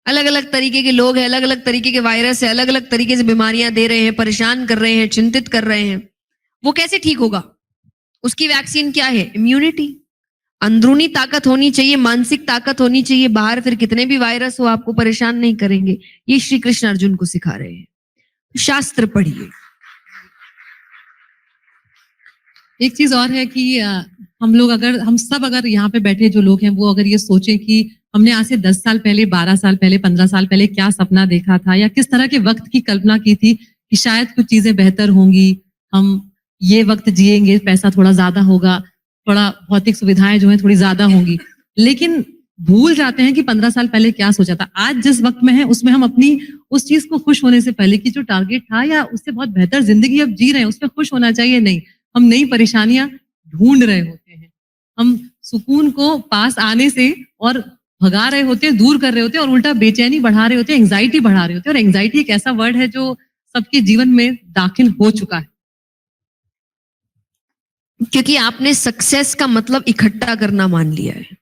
अलग अलग तरीके के लोग हैं, अलग अलग तरीके के वायरस है, अलग अलग तरीके से बीमारियां दे रहे हैं, परेशान कर रहे हैं, चिंतित कर रहे हैं। वो कैसे ठीक होगा? उसकी वैक्सीन क्या है? इम्यूनिटी। अंदरूनी ताकत होनी चाहिए, मानसिक ताकत होनी चाहिए। बाहर फिर कितने भी वायरस हो आपको परेशान नहीं करेंगे। ये श्री कृष्ण अर्जुन को सिखा रहे हैं। शास्त्र पढ़िए। एक चीज और है कि हम सब अगर यहाँ पे बैठे जो लोग हैं वो अगर ये सोचें कि हमने आज से 10 साल पहले, 12 साल पहले, 15 साल पहले क्या सपना देखा था या किस तरह के वक्त की कल्पना की थी कि शायद कुछ चीजें बेहतर होंगी, हम ये वक्त जिएंगे, पैसा थोड़ा ज्यादा होगा, थोड़ा भौतिक सुविधाएं जो है थोड़ी ज्यादा होंगी, लेकिन भूल जाते हैं कि 15 साल पहले क्या सोचा था। आज जिस वक्त में है उसमें हम अपनी उस चीज को खुश होने से पहले की जो टारगेट था या उससे बहुत बेहतर जिंदगी अब जी रहे हैं उसमें खुश होना चाहिए। नहीं, हम नई परेशानियां ढूंढ रहे होते हैं, हम सुकून को पास आने से और भगा रहे होते हैं, दूर कर रहे होते हैं, और उल्टा बेचैनी बढ़ा रहे होते हैं, एंग्जाइटी बढ़ा रहे होते हैं। और एंग्जाइटी एक ऐसा वर्ड है जो सबके जीवन में दाखिल हो चुका है, क्योंकि आपने सक्सेस का मतलब इकट्ठा करना मान लिया है।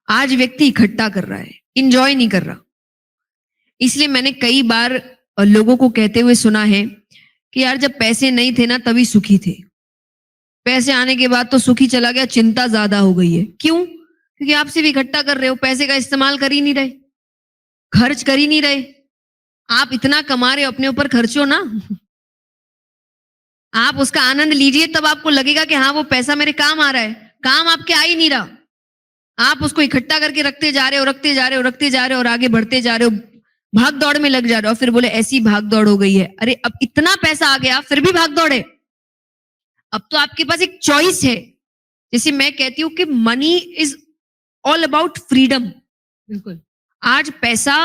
आज व्यक्ति इकट्ठा कर रहा है, इंजॉय नहीं कर रहा। इसलिए मैंने कई बार लोगों को कहते हुए सुना है कि यार जब पैसे नहीं थे ना तभी सुखी थे, पैसे आने के बाद तो सुखी चला गया, चिंता ज्यादा हो गई है। क्यों? क्योंकि आप सिर्फ इकट्ठा कर रहे हो, पैसे का इस्तेमाल कर ही नहीं रहे, खर्च कर ही नहीं रहे। आप इतना कमा रहे हो, अपने ऊपर खर्चो ना। आप उसका आनंद लीजिए, तब आपको लगेगा कि हाँ वो पैसा मेरे काम आ रहा है। काम आपके आ ही नहीं रहा, आप उसको इकट्ठा करके रखते जा रहे हो, रखते जा रहे हो, रखते जा रहे हो और आगे बढ़ते जा रहे हो, भाग दौड़ में लग जा रहे हो। फिर बोले ऐसी भाग दौड़ हो गई है। अरे अब इतना पैसा आ गया फिर भी भाग दौड़ है। अब तो आपके पास एक चॉइस है। जैसे मैं कहती हूँ कि money is all about freedom. बिल्कुल। आज पैसा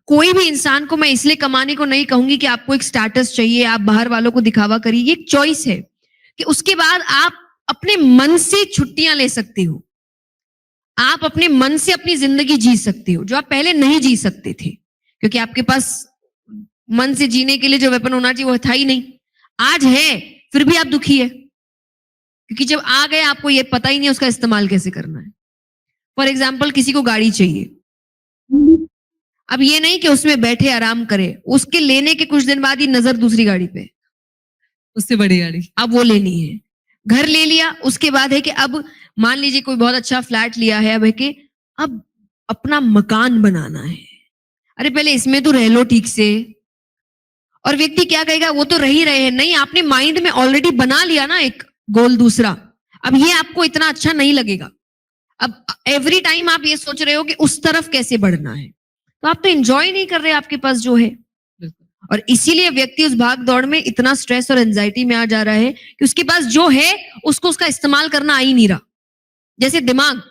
कोई भी इंसान को मैं इसलिए कमाने को नहीं कहूंगी कि आपको एक स्टेटस चाहिए, आप बाहर वालों को दिखावा करिए। ये एक चॉइस है कि उसके बाद आप अपने मन से छुट्टियां ले सकते हो, आप अपने मन से अपनी जिंदगी जी सकते हो, जो आप पहले नहीं जी सकते थे, क्योंकि आपके पास मन से जीने के लिए जो वेपन होना चाहिए वो था ही नहीं। आज है फिर भी आप दुखी है, क्योंकि जब आ गए आपको ये पता ही नहीं उसका इस्तेमाल कैसे करना है। फॉर एग्जाम्पल किसी को गाड़ी चाहिए, अब ये नहीं कि उसमें बैठे आराम करे, उसके लेने के कुछ दिन बाद ही नजर दूसरी गाड़ी पे, उससे बड़ी गाड़ी। अब वो लेनी है। घर ले लिया, उसके बाद है कि अब मान लीजिए कोई बहुत अच्छा फ्लैट लिया है, अब है कि अब अपना मकान बनाना है। अरे पहले इसमें तो रह लो ठीक से। और व्यक्ति क्या कहेगा, वो तो रह ही रहे हैं। नहीं, आपने माइंड में ऑलरेडी बना लिया ना एक गोल दूसरा, अब ये आपको इतना अच्छा नहीं लगेगा। अब एवरी टाइम आप ये सोच रहे हो कि उस तरफ कैसे बढ़ना है, तो आप तो एंजॉय नहीं कर रहे आपके पास जो है। और इसीलिए व्यक्ति उस भाग दौड़ में इतना स्ट्रेस और एंजाइटी में आ जा रहा है कि उसके पास जो है उसको उसका इस्तेमाल करना आ ही नहीं रहा। जैसे दिमाग,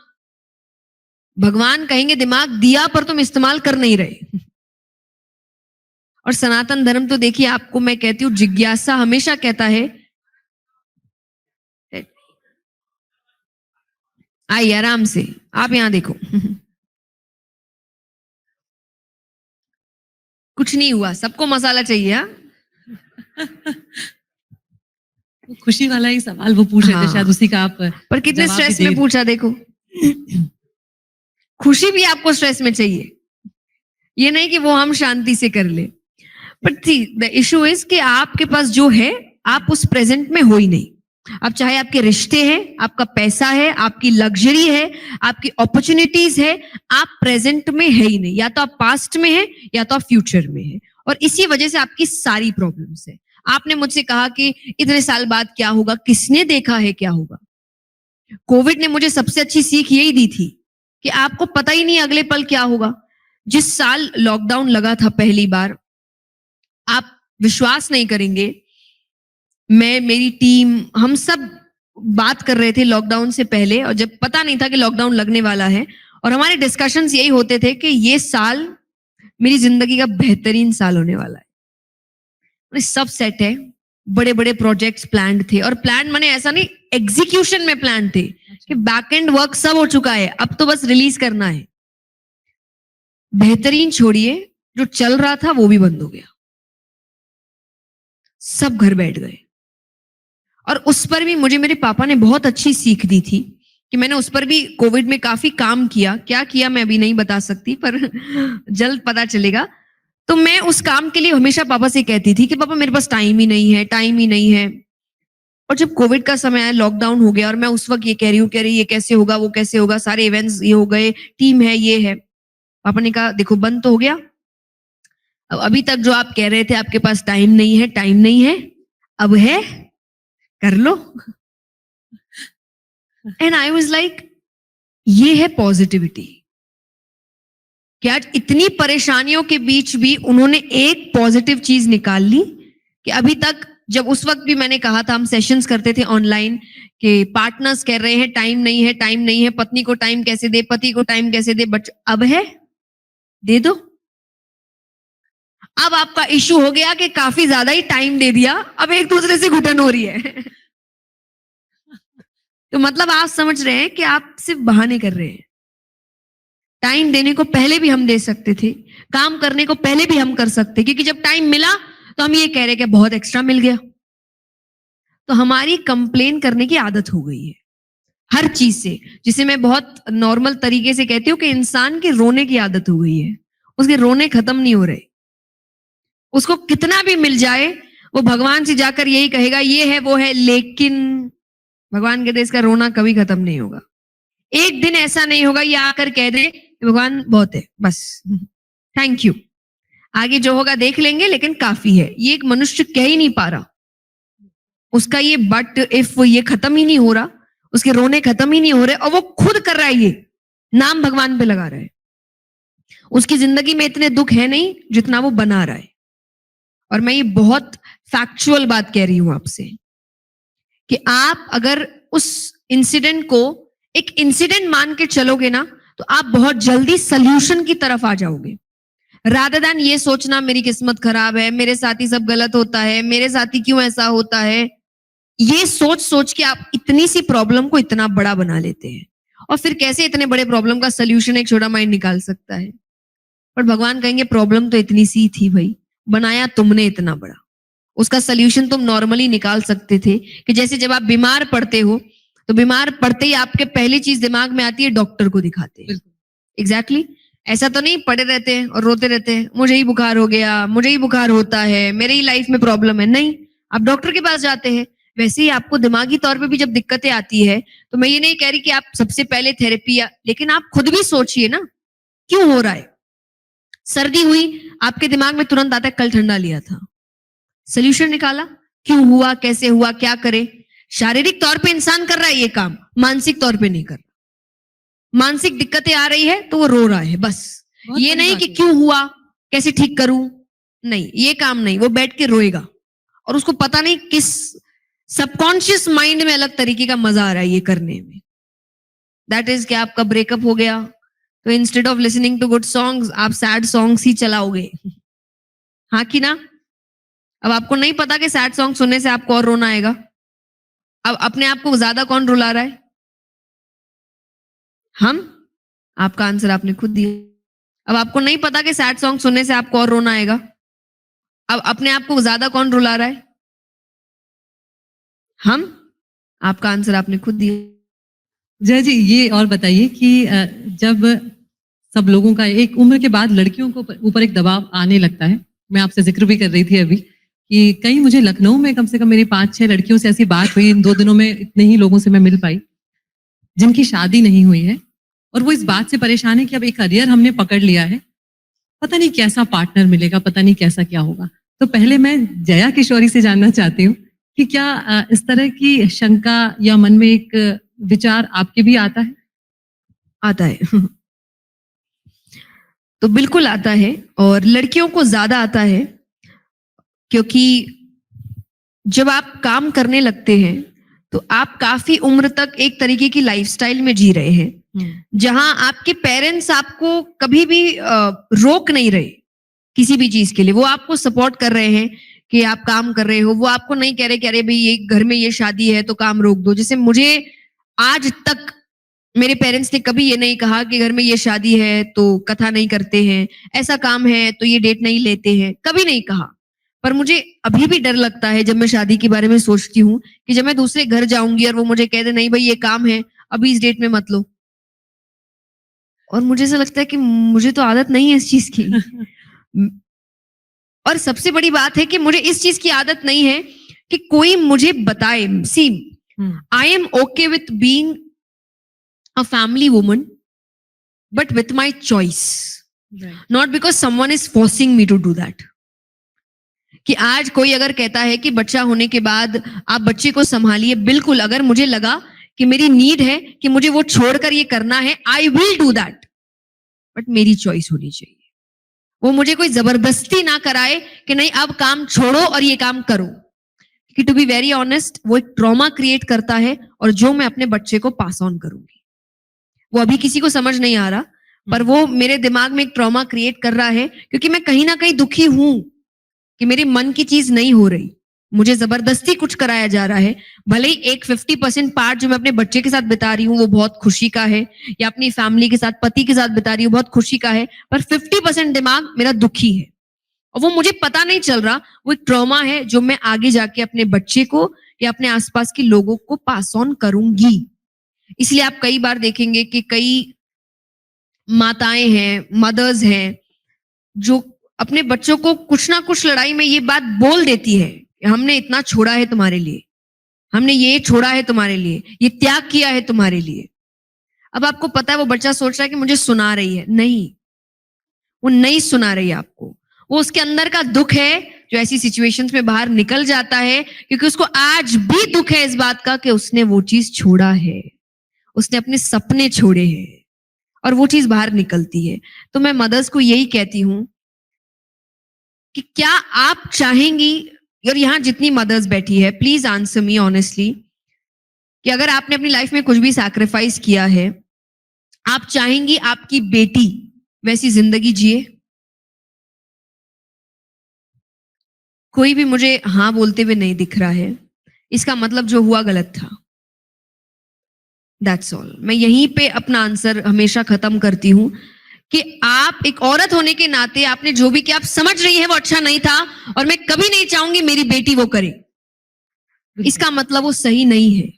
भगवान कहेंगे दिमाग दिया पर तुम इस्तेमाल कर नहीं रहे। और सनातन धर्म तो देखिए, आपको मैं कहती हूँ जिज्ञासा हमेशा कहता है, आइए आराम से, आप यहां देखो। कुछ नहीं हुआ, सबको मसाला चाहिए। हाँ, वो खुशी वाला ही सवाल वो पूछ रहे थे, हाँ। शायद उसी का आप पर कितने जवाब भी स्ट्रेस दे में पूछा देखो। खुशी भी आपको स्ट्रेस में चाहिए, ये नहीं कि वो हम शांति से कर ले। बट द इशू इज कि आपके पास जो है आप उस प्रेजेंट में हो ही नहीं। अब चाहे आपके रिश्ते हैं, आपका पैसा है, आपकी लग्जरी है, आपकी अपॉर्चुनिटीज है, आप प्रेजेंट में है ही नहीं। या तो आप पास्ट में है या तो आप फ्यूचर में है, और इसी वजह से आपकी सारी प्रॉब्लम्स है। आपने मुझसे कहा कि इतने साल बाद क्या होगा, किसने देखा है क्या होगा। कोविड ने मुझे सबसे अच्छी सीख यही दी थी कि आपको पता ही नहीं अगले पल क्या होगा। जिस साल लॉकडाउन लगा था पहली बार, आप विश्वास नहीं करेंगे, मैं, मेरी टीम, हम सब बात कर रहे थे लॉकडाउन से पहले, और जब पता नहीं था कि लॉकडाउन लगने वाला है, और हमारे डिस्कशंस यही होते थे कि ये साल मेरी जिंदगी का बेहतरीन साल होने वाला है। सब सेट है, बड़े बड़े प्रोजेक्ट्स प्लान थे, और प्लान माने ऐसा नहीं एग्जीक्यूशन में प्लान थे कि बैक एंड वर्क सब हो चुका है, अब तो बस रिलीज करना है। बेहतरीन छोड़िए, जो चल रहा था वो भी बंद हो गया, सब घर बैठ गए। और उस पर भी मुझे मेरे पापा ने बहुत अच्छी सीख दी थी कि मैंने उस पर भी कोविड में काफी काम किया। क्या किया मैं अभी नहीं बता सकती, पर जल्द पता चलेगा। तो मैं उस काम के लिए हमेशा पापा से कहती थी कि पापा मेरे पास टाइम ही नहीं है, टाइम ही नहीं है। और जब कोविड का समय आया, लॉकडाउन हो गया, और मैं उस वक्त ये कह रही हूँ, कह रही ये कैसे होगा, वो कैसे होगा, सारे इवेंट्स ये हो गए, टीम है, ये है। पापा ने कहा देखो बंद तो हो गया, अब अभी तक जो आप कह रहे थे आपके पास टाइम नहीं है, टाइम नहीं है, अब है, कर लो। एंड आई वाज लाइक, ये है पॉजिटिविटी, कि आज इतनी परेशानियों के बीच भी उन्होंने एक पॉजिटिव चीज निकाल ली। कि अभी तक, जब उस वक्त भी मैंने कहा था, हम सेशंस करते थे ऑनलाइन, कि पार्टनर्स कह रहे हैं टाइम नहीं है, टाइम नहीं है, पत्नी को टाइम कैसे दे, पति को टाइम कैसे दे, बट अब है, दे दो। अब आपका इशू हो गया कि काफी ज्यादा ही टाइम दे दिया, अब एक दूसरे से घुटन हो रही है। तो मतलब आप समझ रहे हैं कि आप सिर्फ बहाने कर रहे हैं। टाइम देने को पहले भी हम दे सकते थे, काम करने को पहले भी हम कर सकते, क्योंकि जब टाइम मिला तो हम ये कह रहे कि बहुत एक्स्ट्रा मिल गया। तो हमारी कंप्लेन करने की आदत हो गई है हर चीज से, जिसे मैं बहुत नॉर्मल तरीके से कहती हूँ कि इंसान के रोने की आदत हो गई है। उसके रोने खत्म नहीं हो रहे, उसको कितना भी मिल जाए वो भगवान से जाकर यही कहेगा ये है वो है, लेकिन भगवान कहते इसका रोना कभी खत्म नहीं होगा। एक दिन ऐसा नहीं होगा ये आकर कह दे कि भगवान बहुत है, बस थैंक यू, आगे जो होगा देख लेंगे, लेकिन काफी है। ये एक मनुष्य कह ही नहीं पा रहा। उसका ये बट इफ ये खत्म ही नहीं हो रहा, उसके रोने खत्म ही नहीं हो रहे, और वो खुद कर रहा है, ये नाम भगवान पे लगा रहा है। उसकी जिंदगी में इतने दुख है नहीं जितना वो बना रहा है। और मैं ये बहुत फैक्चुअल बात कह रही हूं आपसे कि आप अगर उस इंसिडेंट को एक इंसिडेंट मान के चलोगे ना, तो आप बहुत जल्दी सल्यूशन की तरफ आ जाओगे, रादर देन ये सोचना मेरी किस्मत खराब है, मेरे साथ ही सब गलत होता है, मेरे साथ ही क्यों ऐसा होता है। ये सोच सोच के आप इतनी सी प्रॉब्लम को इतना बड़ा बना लेते हैं। और फिर कैसे इतने बड़े प्रॉब्लम का सल्यूशन एक छोटा माइंड निकाल सकता है। पर भगवान कहेंगे प्रॉब्लम तो इतनी सी थी भाई, बनाया तुमने इतना बड़ा। उसका सल्यूशन तुम नॉर्मली निकाल सकते थे। कि जैसे जब आप बीमार पड़ते हो, तो बीमार पड़ते ही आपके पहली चीज दिमाग में आती है, डॉक्टर को दिखाते हैं। एग्जैक्टली ऐसा तो नहीं पड़े रहते हैं और रोते रहते हैं, मुझे ही बुखार हो गया, मुझे ही बुखार होता है, मेरे ही लाइफ में प्रॉब्लम है। नहीं, आप डॉक्टर के पास जाते हैं। वैसे ही आपको दिमागी तौर पे भी जब दिक्कतें आती है, तो मैं ये नहीं कह रही कि आप सबसे पहले थेरेपी लेकिन आप खुद भी सोचिए ना, क्यों हो रहा है। सर्दी हुई, आपके दिमाग में तुरंत आता है कल ठंडा लिया था। सोल्यूशन निकाला, क्यों हुआ, कैसे हुआ, क्या करे। शारीरिक तौर पे इंसान कर रहा है ये काम, मानसिक तौर पे नहीं कर रहा। मानसिक दिक्कतें आ रही है तो वो रो रहा है, बस। ये नहीं कि क्यों हुआ, कैसे ठीक करूं, नहीं, ये काम नहीं। वो बैठ के रोएगा और उसको पता नहीं किस सबकॉन्शियस माइंड में अलग तरीके का मजा आ रहा है ये करने में। दैट इज कि आपका ब्रेकअप हो गया, तो instead of listening to good songs आप सैड सॉन्ग्स ही चलाओगे। हाँ कि ना। अब आपको नहीं पता कि सैड सॉन्ग सुनने से आपको और रोना आएगा। अब अपने आप को ज्यादा कौन रुला रहा है, हम। आपका आंसर आपने खुद दिया। अब आपको नहीं पता कि सैड सॉन्ग सुनने से आपको और रोना आएगा। अब अपने आप को ज्यादा कौन रुला रहा है, हम। आपका आंसर आपने खुद दिया। जय जी, ये और बताइए कि जब सब लोगों का एक उम्र के बाद लड़कियों को ऊपर एक दबाव आने लगता है, मैं आपसे जिक्र भी कर रही थी अभी कि कई मुझे लखनऊ में कम से कम मेरी 5-6 लड़कियों से ऐसी बात हुई, इन 2 दिनों में इतने ही लोगों से मैं मिल पाई जिनकी शादी नहीं हुई है, और वो इस बात से परेशान है कि अब एक करियर हमने पकड़ लिया है, पता नहीं कैसा पार्टनर मिलेगा, पता नहीं कैसा क्या होगा। तो पहले मैं जया किशोरी से जानना चाहती हूँ कि क्या इस तरह की शंका या मन में एक विचार आपके भी आता है? आता है तो बिल्कुल आता है, और लड़कियों को ज्यादा आता है, क्योंकि जब आप काम करने लगते हैं तो आप काफी उम्र तक एक तरीके की लाइफस्टाइल में जी रहे हैं, जहां आपके पेरेंट्स आपको कभी भी रोक नहीं रहे किसी भी चीज के लिए। वो आपको सपोर्ट कर रहे हैं कि आप काम कर रहे हो। वो आपको नहीं कह रहे कि अरे भाई ये घर में ये शादी है तो काम रोक दो। जैसे मुझे आज तक मेरे पेरेंट्स ने कभी ये नहीं कहा कि घर में ये शादी है तो कथा नहीं करते हैं, ऐसा काम है तो ये डेट नहीं लेते हैं, कभी नहीं कहा। पर मुझे अभी भी डर लगता है जब मैं शादी के बारे में सोचती हूँ कि जब मैं दूसरे घर जाऊंगी और वो मुझे कह दे नहीं भाई ये काम है, अभी इस डेट में मत लो। और मुझे ऐसा लगता है कि मुझे तो आदत नहीं है इस चीज की। और सबसे बड़ी बात है कि मुझे इस चीज की आदत नहीं है कि कोई मुझे बताए। See, I am okay with being a family woman, but with my choice, not because someone is forcing me to do that. कि आज कोई अगर कहता है कि बच्चा होने के बाद आप बच्चे को संभालिए, बिल्कुल, अगर मुझे लगा कि मेरी नीड है कि मुझे वो छोड़कर ये करना है, I will do that, but मेरी चॉइस होनी चाहिए। वो मुझे कोई जबरदस्ती ना कराए कि नहीं अब काम छोड़ो और ये काम करो। कि टू बी वेरी ऑनेस्ट, वो एक ट्रॉमा क्रिएट करता है, और जो मैं अपने बच्चे को पास ऑन करूंगी। वो अभी किसी को समझ नहीं आ रहा, पर वो मेरे दिमाग में एक ट्रॉमा क्रिएट कर रहा है, क्योंकि मैं कहीं ना कहीं दुखी हूं कि मेरे मन की चीज नहीं हो रही, मुझे जबरदस्ती कुछ कराया जा रहा है। भले ही एक 50% पार्ट जो मैं अपने बच्चे के साथ बिता रही हूँ वो बहुत खुशी का है, या अपनी फैमिली के साथ, पति के साथ बिता रही हूँ बहुत खुशी का है, पर 50% दिमाग मेरा दुखी है, और वो मुझे पता नहीं चल रहा। वो एक ट्रॉमा है जो मैं आगे जाके अपने बच्चे को या अपने आसपास के लोगों को पास ऑन करूंगी। इसलिए आप कई बार देखेंगे कि कई माताएं हैं, मदर्स हैं, जो अपने बच्चों को कुछ ना कुछ लड़ाई में ये बात बोल देती है, हमने इतना छोड़ा है तुम्हारे लिए, हमने ये छोड़ा है तुम्हारे लिए, ये त्याग किया है तुम्हारे लिए। अब आपको पता है वो बच्चा सोच रहा है कि मुझे सुना रही है, नहीं, वो नहीं सुना रही है आपको, वो उसके अंदर का दुख है जो ऐसी सिचुएशंस में बाहर निकल जाता है, क्योंकि उसको आज भी दुख है इस बात का कि उसने वो चीज छोड़ा है, उसने अपने सपने छोड़े हैं, और वो चीज बाहर निकलती है। तो मैं मदर्स को यही कहती हूं कि क्या आप चाहेंगी, और यहां जितनी मदर्स बैठी है प्लीज आंसर मी ऑनेस्टली, कि अगर आपने अपनी लाइफ में कुछ भी सैक्रिफाइस किया है, आप चाहेंगी आपकी बेटी वैसी जिंदगी जिए? कोई भी मुझे हाँ बोलते हुए नहीं दिख रहा है, इसका मतलब जो हुआ गलत था। That's all. मैं यहीं पे अपना आंसर हमेशा खत्म करती हूं कि आप एक औरत होने के नाते आपने जो भी किया, आप समझ रही है वो अच्छा नहीं था, और मैं कभी नहीं चाहूंगी मेरी बेटी वो करे, इसका मतलब वो सही नहीं है।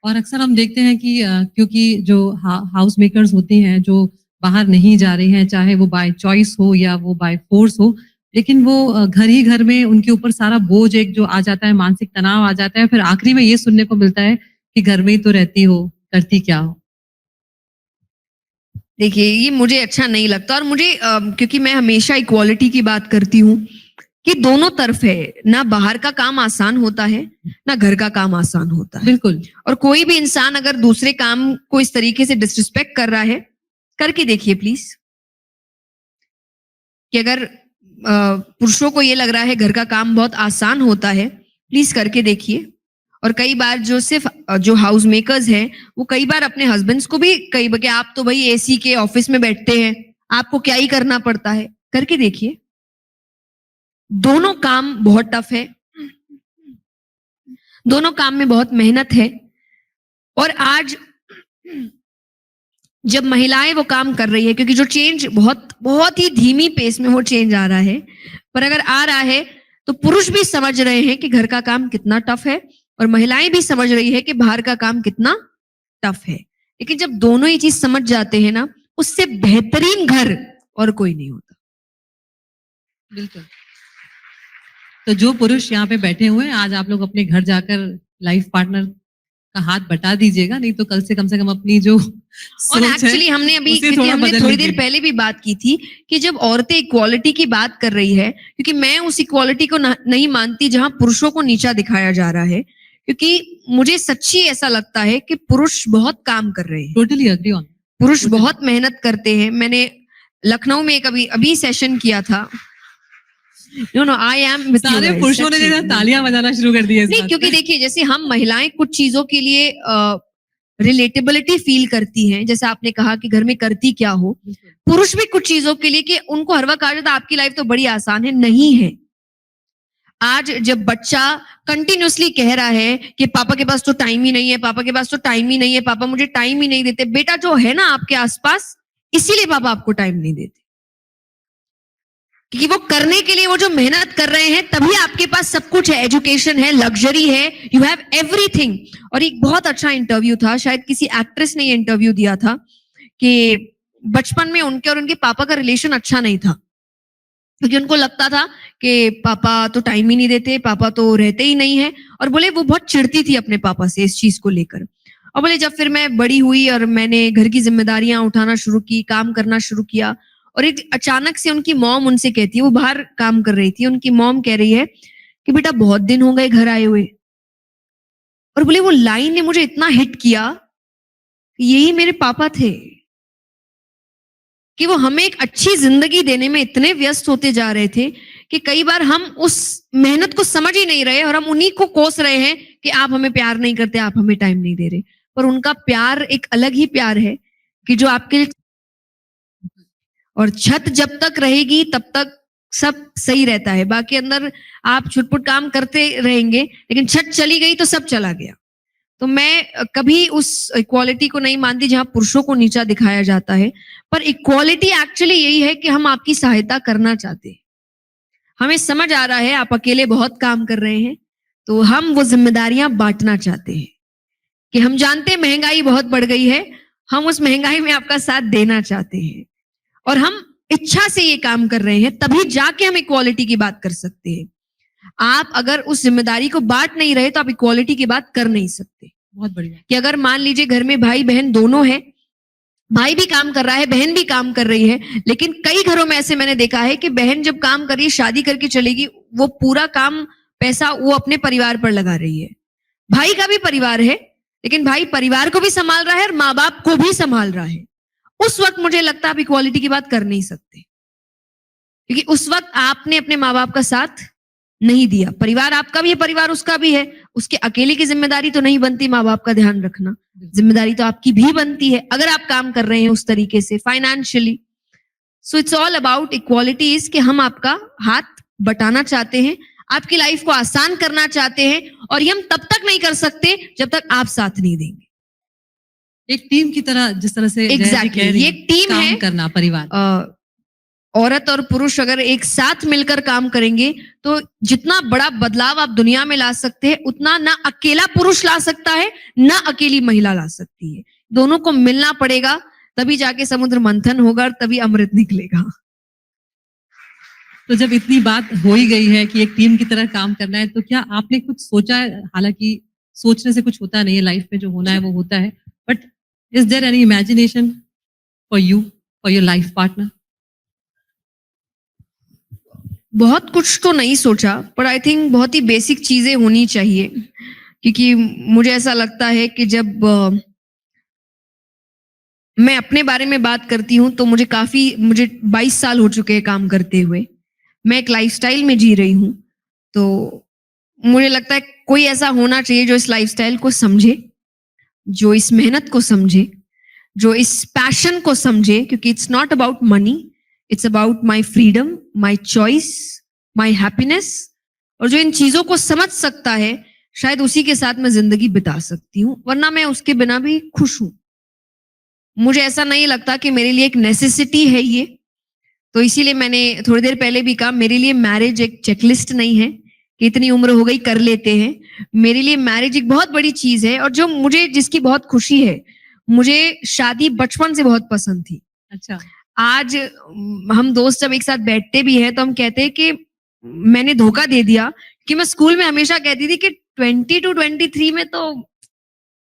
और अक्सर हम देखते हैं कि क्योंकि जो हाउस मेकर्स होते हैं जो बाहर नहीं जा रहे हैं, चाहे वो बाय चॉइस हो या वो बाय फोर्स हो, लेकिन वो घर ही घर में उनके ऊपर सारा बोझ एक जो आ जाता है, मानसिक तनाव आ जाता है, फिर आखिरी में ये सुनने को मिलता है कि घर में ही तो रहती हो, करती क्या हो। देखिए, ये मुझे अच्छा नहीं लगता, और मुझे क्योंकि मैं हमेशा इक्वालिटी की बात करती हूँ कि दोनों तरफ है ना, बाहर का काम आसान होता है ना घर का काम आसान होता है। बिल्कुल। और कोई भी इंसान अगर दूसरे काम को इस तरीके से डिसरिस्पेक्ट कर रहा है, करके देखिए प्लीज, कि अगर पुरुषों को ये लग रहा है घर का काम बहुत आसान होता है, प्लीज करके देखिए। और कई बार जो सिर्फ जो हाउस मेकर्स हैं, वो कई बार अपने हस्बैंड्स को भी कई बार कि आप तो भाई एसी के ऑफिस में बैठते हैं, आपको क्या ही करना पड़ता है, करके देखिए। दोनों काम बहुत टफ है, दोनों काम में बहुत मेहनत है, और आज जब महिलाएं वो काम कर रही है, क्योंकि जो चेंज बहुत बहुत ही धीमी पेस में वो चेंज आ रहा है, पर अगर आ रहा है तो पुरुष भी समझ रहे हैं कि घर का काम कितना टफ है, और महिलाएं भी समझ रही है कि बाहर का काम कितना टफ है। लेकिन जब दोनों ये चीज समझ जाते हैं ना, उससे बेहतरीन घर और कोई नहीं होता। बिल्कुल। तो जो पुरुष यहाँ पे बैठे हुए हैं, आज आप लोग अपने घर जाकर लाइफ पार्टनर का हाथ बटा दीजिएगा, नहीं तो कल से कम अपनी जो और एक्चुअली हमने अभी, क्योंकि हमने थोड़ी देर पहले भी बात की थी कि जब औरतें इक्वालिटी की बात कर रही है, क्योंकि मैं उस इक्वालिटी को नहीं मानती जहां पुरुषों को नीचा दिखाया जा रहा है, क्योंकि मुझे सच्ची ऐसा लगता है कि पुरुष बहुत काम कर रहे हैं। Totally agree on. पुरुष बहुत मेहनत करते हैं। मैंने लखनऊ में एक अभी सेशन किया था। नो आई एम सारे पुरुषों ने तालियां बजाना शुरू कर दी है। नहीं, क्योंकि देखिए जैसे हम महिलाएं कुछ चीजों के लिए रिलेटेबिलिटी फील करती हैं, जैसे आपने कहा कि घर में करती क्या हो, पुरुष भी कुछ चीजों के लिए कि उनको हर वक्त कहा जाता है आपकी लाइफ तो बड़ी आसान है, नहीं है। आज जब बच्चा कंटिन्यूअसली कह रहा है कि पापा के पास तो टाइम ही नहीं है, पापा के पास तो टाइम ही नहीं है, पापा मुझे टाइम ही नहीं देते, बेटा जो है ना आपके आसपास, इसीलिए पापा आपको टाइम नहीं देते, क्योंकि वो करने के लिए वो जो मेहनत कर रहे हैं, तभी आपके पास सब कुछ है, एजुकेशन है, लग्जरी है, यू हैव एवरीथिंग। और एक बहुत अच्छा इंटरव्यू था, शायद किसी एक्ट्रेस ने ये इंटरव्यू दिया था कि बचपन में उनके और उनके पापा का रिलेशन अच्छा नहीं था, क्योंकि उनको लगता था कि पापा तो टाइम ही नहीं देते, पापा तो रहते ही नहीं है, और बोले वो बहुत चिढ़ती थी अपने पापा से इस चीज को लेकर। और बोले जब फिर मैं बड़ी हुई और मैंने घर की जिम्मेदारियां उठाना शुरू की, काम करना शुरू किया, और एक अचानक से उनकी मॉम उनसे कहती है, वो बाहर काम कर रही थी, उनकी मॉम कह रही है कि बेटा बहुत दिन हो गए घर आए हुए। और बोले वो लाइन ने मुझे इतना हिट किया, यही मेरे पापा थे, कि वो हमें एक अच्छी जिंदगी देने में इतने व्यस्त होते जा रहे थे कि कई बार हम उस मेहनत को समझ ही नहीं रहे, और हम उन्हीं को कोस रहे हैं कि आप हमें प्यार नहीं करते, आप हमें टाइम नहीं दे रहे। पर उनका प्यार एक अलग ही प्यार है कि जो आपके, और छत जब तक रहेगी तब तक सब सही रहता है, बाकी अंदर आप छुटपुट काम करते रहेंगे, लेकिन छत चली गई तो सब चला गया। तो मैं कभी उस इक्वालिटी को नहीं मानती जहां पुरुषों को नीचा दिखाया जाता है, पर इक्वालिटी एक्चुअली यही है कि हम आपकी सहायता करना चाहते हैं। हमें समझ आ रहा है आप अकेले बहुत काम कर रहे हैं, तो हम वो जिम्मेदारियां बांटना चाहते हैं, कि हम जानते हैं महंगाई बहुत बढ़ गई है, हम उस महंगाई में आपका साथ देना चाहते हैं, और हम इच्छा से ये काम कर रहे हैं, तभी जाके हम इक्वालिटी की बात कर सकते हैं। आप अगर उस जिम्मेदारी को बांट नहीं रहे तो आप इक्वालिटी की बात कर नहीं सकते। बहुत बढ़िया। कि अगर मान लीजिए घर में भाई बहन दोनों हैं, भाई भी काम कर रहा है, बहन भी काम कर रही है, लेकिन कई घरों में ऐसे मैंने देखा है कि बहन जब काम कर रही है, शादी करके चलेगी, वो पूरा काम पैसा वो अपने परिवार पर लगा रही है। भाई का भी परिवार है, लेकिन भाई परिवार को भी संभाल रहा है और माँ बाप को भी संभाल रहा है। उस वक्त मुझे लगता है आप इक्वालिटी की बात कर नहीं सकते, क्योंकि उस वक्त आपने अपने माँ बाप का साथ नहीं दिया। परिवार आपका भी है, परिवार उसका भी है, उसके अकेले की जिम्मेदारी तो नहीं बनती माँ बाप का ध्यान रखना, जिम्मेदारी तो आपकी भी बनती है अगर आप काम कर रहे हैं उस तरीके से financially. So it's all about equality is कि हम आपका हाथ बटाना चाहते हैं, आपकी लाइफ को आसान करना चाहते हैं, और ये हम तब तक नहीं कर सकते जब तक आप साथ नहीं देंगे। एक टीम की तरह, जिस तरह से जया जी एग्जैक्टली कह रही ये हैं, एक टीम काम है। करना परिवार। औरत और पुरुष अगर एक साथ मिलकर काम करेंगे तो जितना बड़ा बदलाव आप दुनिया में ला सकते हैं, उतना ना अकेला पुरुष ला सकता है, ना अकेली महिला ला सकती है। दोनों को मिलना पड़ेगा, तभी जाके समुद्र मंथन होगा और तभी अमृत निकलेगा। तो जब इतनी बात हो ही गई है कि एक टीम की तरह काम करना है, तो क्या आपने कुछ सोचा है? हालांकि सोचने से कुछ होता नहीं है, लाइफ में जो होना है वो होता है, but is there any imagination for you, for your life partner? बहुत कुछ तो नहीं सोचा, पर आई थिंक बहुत ही बेसिक चीजें होनी चाहिए, क्योंकि मुझे ऐसा लगता है कि जब मैं अपने बारे में बात करती हूँ तो मुझे 22 साल हो चुके हैं काम करते हुए। मैं एक लाइफस्टाइल में जी रही हूँ, तो मुझे लगता है कोई ऐसा होना चाहिए जो इस लाइफस्टाइल को समझे, जो इस मेहनत को समझे, जो इस पैशन को समझे, क्योंकि it's not about money, it's about my freedom, my choice, my happiness. और जो इन चीजों को समझ सकता है, शायद उसी के साथ मैं जिंदगी बिता सकती हूँ, वरना मैं उसके बिना भी खुश हूँ। मुझे ऐसा नहीं लगता कि मेरे लिए एक नेसेसिटी है ये, तो इसीलिए मैंने थोड़ी देर पहले भी कहा, मेरे लिए मैरिज एक चेकलिस्ट नहीं है कि इतनी उम्र हो गई कर लेते हैं। मेरे लिए मैरिज एक बहुत बड़ी चीज है, और जो मुझे जिसकी बहुत खुशी है, मुझे शादी बचपन से बहुत पसंद थी। अच्छा। आज हम दोस्त जब एक साथ बैठते भी हैं तो हम कहते हैं कि मैंने धोखा दे दिया, कि मैं स्कूल में हमेशा कहती थी कि 20 to 23 में तो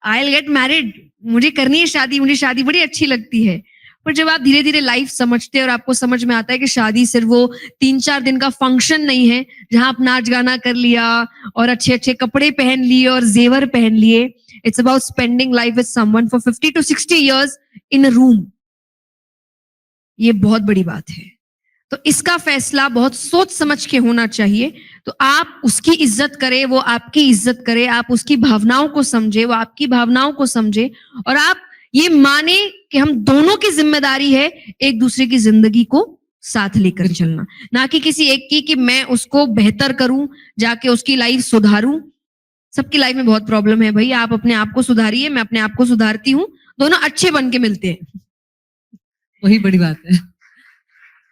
आई विल गेट मैरिड, मुझे करनी है शादी, मुझे शादी बड़ी अच्छी लगती है। पर जब आप धीरे धीरे लाइफ समझते हैं और आपको समझ में आता है कि शादी सिर्फ वो 3-4 दिन का फंक्शन नहीं है जहां आप नाच गाना कर लिया और अच्छे अच्छे कपड़े पहन लिए और जेवर पहन लिए, it's about spending life with someone for 50 to 60 years in a room. ये बहुत बड़ी बात है, तो इसका फैसला बहुत सोच समझ के होना चाहिए। तो आप उसकी इज्जत करें, वो आपकी इज्जत करे, आप उसकी भावनाओं को समझे, वो आपकी भावनाओं को समझे, और आप ये माने कि हम दोनों की जिम्मेदारी है एक दूसरे की जिंदगी को साथ लेकर चलना, ना कि किसी एक की कि मैं उसको बेहतर करूं, जाके उसकी लाइफ सुधारूं। सबकी लाइफ में बहुत प्रॉब्लम है भाई, आप अपने आप को सुधारिए, मैं अपने आप को सुधारती हूँ, दोनों अच्छे बन के मिलते हैं। वही बड़ी बात है।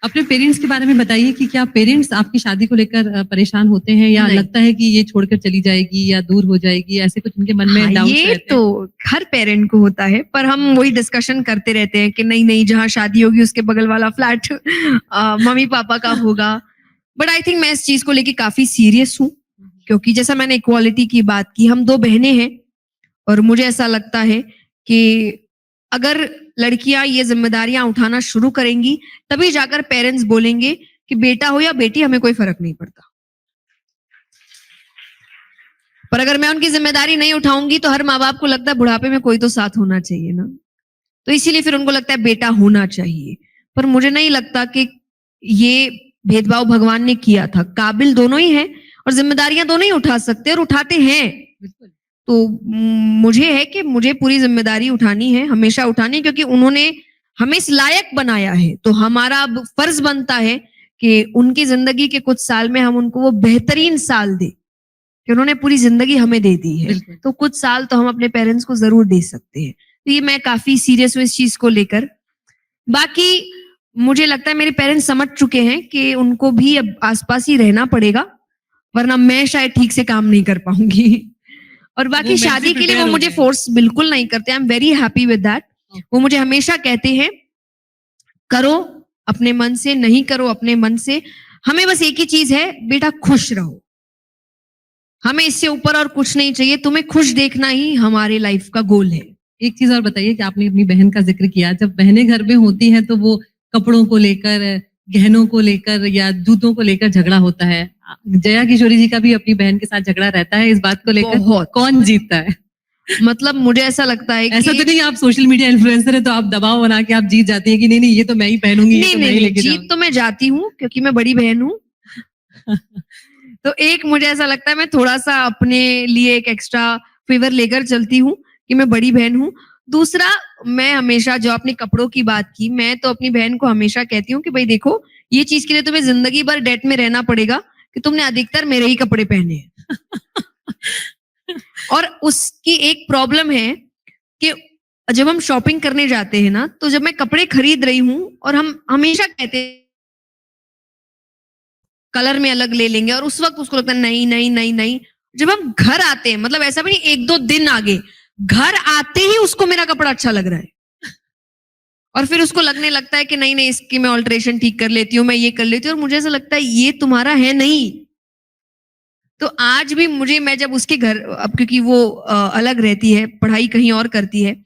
अपने पेरेंट्स के बारे में बताइए कि क्या पेरेंट्स आपकी शादी को लेकर परेशान होते हैं, या नहीं। लगता है कि ये छोड़कर चली जाएगी या दूर हो जाएगी, ऐसे कुछ उनके मन में हाँ, डाउट्स ये रहते हैं? तो हर पेरेंट को होता है, पर हम वही डिस्कशन करते रहते हैं कि नहीं नहीं, जहाँ शादी होगी उसके बगल वाला फ्लैट मम्मी पापा का होगा। बट आई थिंक मैं इस चीज को लेके काफी सीरियस हूँ, क्योंकि जैसा मैंने इक्वालिटी की बात की, हम 2 बहनें हैं, और मुझे ऐसा लगता है कि अगर लड़कियां ये जिम्मेदारियां उठाना शुरू करेंगी, तभी जाकर पेरेंट्स बोलेंगे कि बेटा हो या बेटी हमें कोई फर्क नहीं पड़ता। पर अगर मैं उनकी जिम्मेदारी नहीं उठाऊंगी तो हर माँ बाप को लगता है बुढ़ापे में कोई तो साथ होना चाहिए ना, तो इसीलिए फिर उनको लगता है बेटा होना चाहिए। पर मुझे नहीं लगता कि ये भेदभाव भगवान ने किया था, काबिल दोनों ही हैं और जिम्मेदारियां दोनों ही उठा सकते हैं और उठाते हैं। बिल्कुल। तो मुझे है कि मुझे पूरी जिम्मेदारी उठानी है, हमेशा उठानी, क्योंकि उन्होंने हमें इस लायक बनाया है, तो हमारा अब फर्ज बनता है कि उनकी जिंदगी के कुछ साल में हम उनको वो बेहतरीन साल दे, कि उन्होंने पूरी जिंदगी हमें दे दी है, बिल्कुल। तो कुछ साल तो हम अपने पेरेंट्स को जरूर दे सकते हैं। तो ये मैं काफी सीरियस हूँ इस चीज को लेकर। बाकी मुझे लगता है मेरे पेरेंट्स समझ चुके हैं कि उनको भी अब आसपास ही रहना पड़ेगा, वरना मैं शायद ठीक से काम नहीं कर पाऊंगी। और बाकी mentally शादी के लिए prepare वो हो मुझे गए। फोर्स बिल्कुल नहीं करते, आई am very happy with that. वो मुझे हमेशा कहते हैं करो अपने मन से, नहीं करो अपने मन से, हमें बस एक ही चीज है, बेटा खुश रहो। हमें इससे ऊपर और कुछ नहीं चाहिए, तुम्हें खुश देखना ही हमारे लाइफ का गोल है। एक चीज और बताइए कि आपने अपनी बहन का जिक्र किया, जब बहनें घर में होती हैं तो वो कपड़ों को लेकर, गहनों को लेकर या जूतों को लेकर झगड़ा होता है। जया किशोरी जी का भी अपनी बहन के साथ झगड़ा रहता है इस बात को लेकर, बहुत। कौन जीतता है? मतलब मुझे ऐसा लगता है ऐसा कि तो नहीं आप सोशल मीडिया इन्फ्लुएंसर है तो आप दबाव बना के आप जीत जाती है कि नहीं नहीं ये तो मैं ही पहनूंगी, ये नहीं तो मैं नहीं ही नहीं, लेके जीत जाऊंगी। तो मैं जाती हूँ क्योंकि मैं बड़ी बहन हूँ। तो एक मुझे ऐसा लगता है मैं थोड़ा सा अपने लिए एक एक्स्ट्रा फेवर लेकर चलती हूँ कि मैं बड़ी बहन हूँ। दूसरा, मैं हमेशा जो आपने कपड़ों की बात की, मैं तो अपनी बहन को हमेशा कहती हूँ कि भाई देखो, ये चीज के लिए तुम्हें जिंदगी भर डेट में रहना पड़ेगा कि तुमने अधिकतर मेरे ही कपड़े पहने हैं। और उसकी एक प्रॉब्लम है कि जब हम शॉपिंग करने जाते हैं ना, तो जब मैं कपड़े खरीद रही हूँ और हम हमेशा कहते हैं कलर में अलग ले लेंगे, और उस वक्त उसको लगता है नहीं नहीं नहीं नहीं। जब हम घर आते हैं, मतलब ऐसा भी नहीं एक दो दिन आगे, घर आते ही उसको मेरा कपड़ा अच्छा लग रहा है, और फिर उसको लगने लगता है कि नहीं नहीं इसकी मैं ऑल्ट्रेशन ठीक कर लेती हूँ, मैं ये कर लेती हूँ, और मुझे ऐसा लगता है ये तुम्हारा है नहीं। तो आज भी मुझे, मैं जब उसके घर, अब क्योंकि वो अलग रहती है, पढ़ाई कहीं और करती है,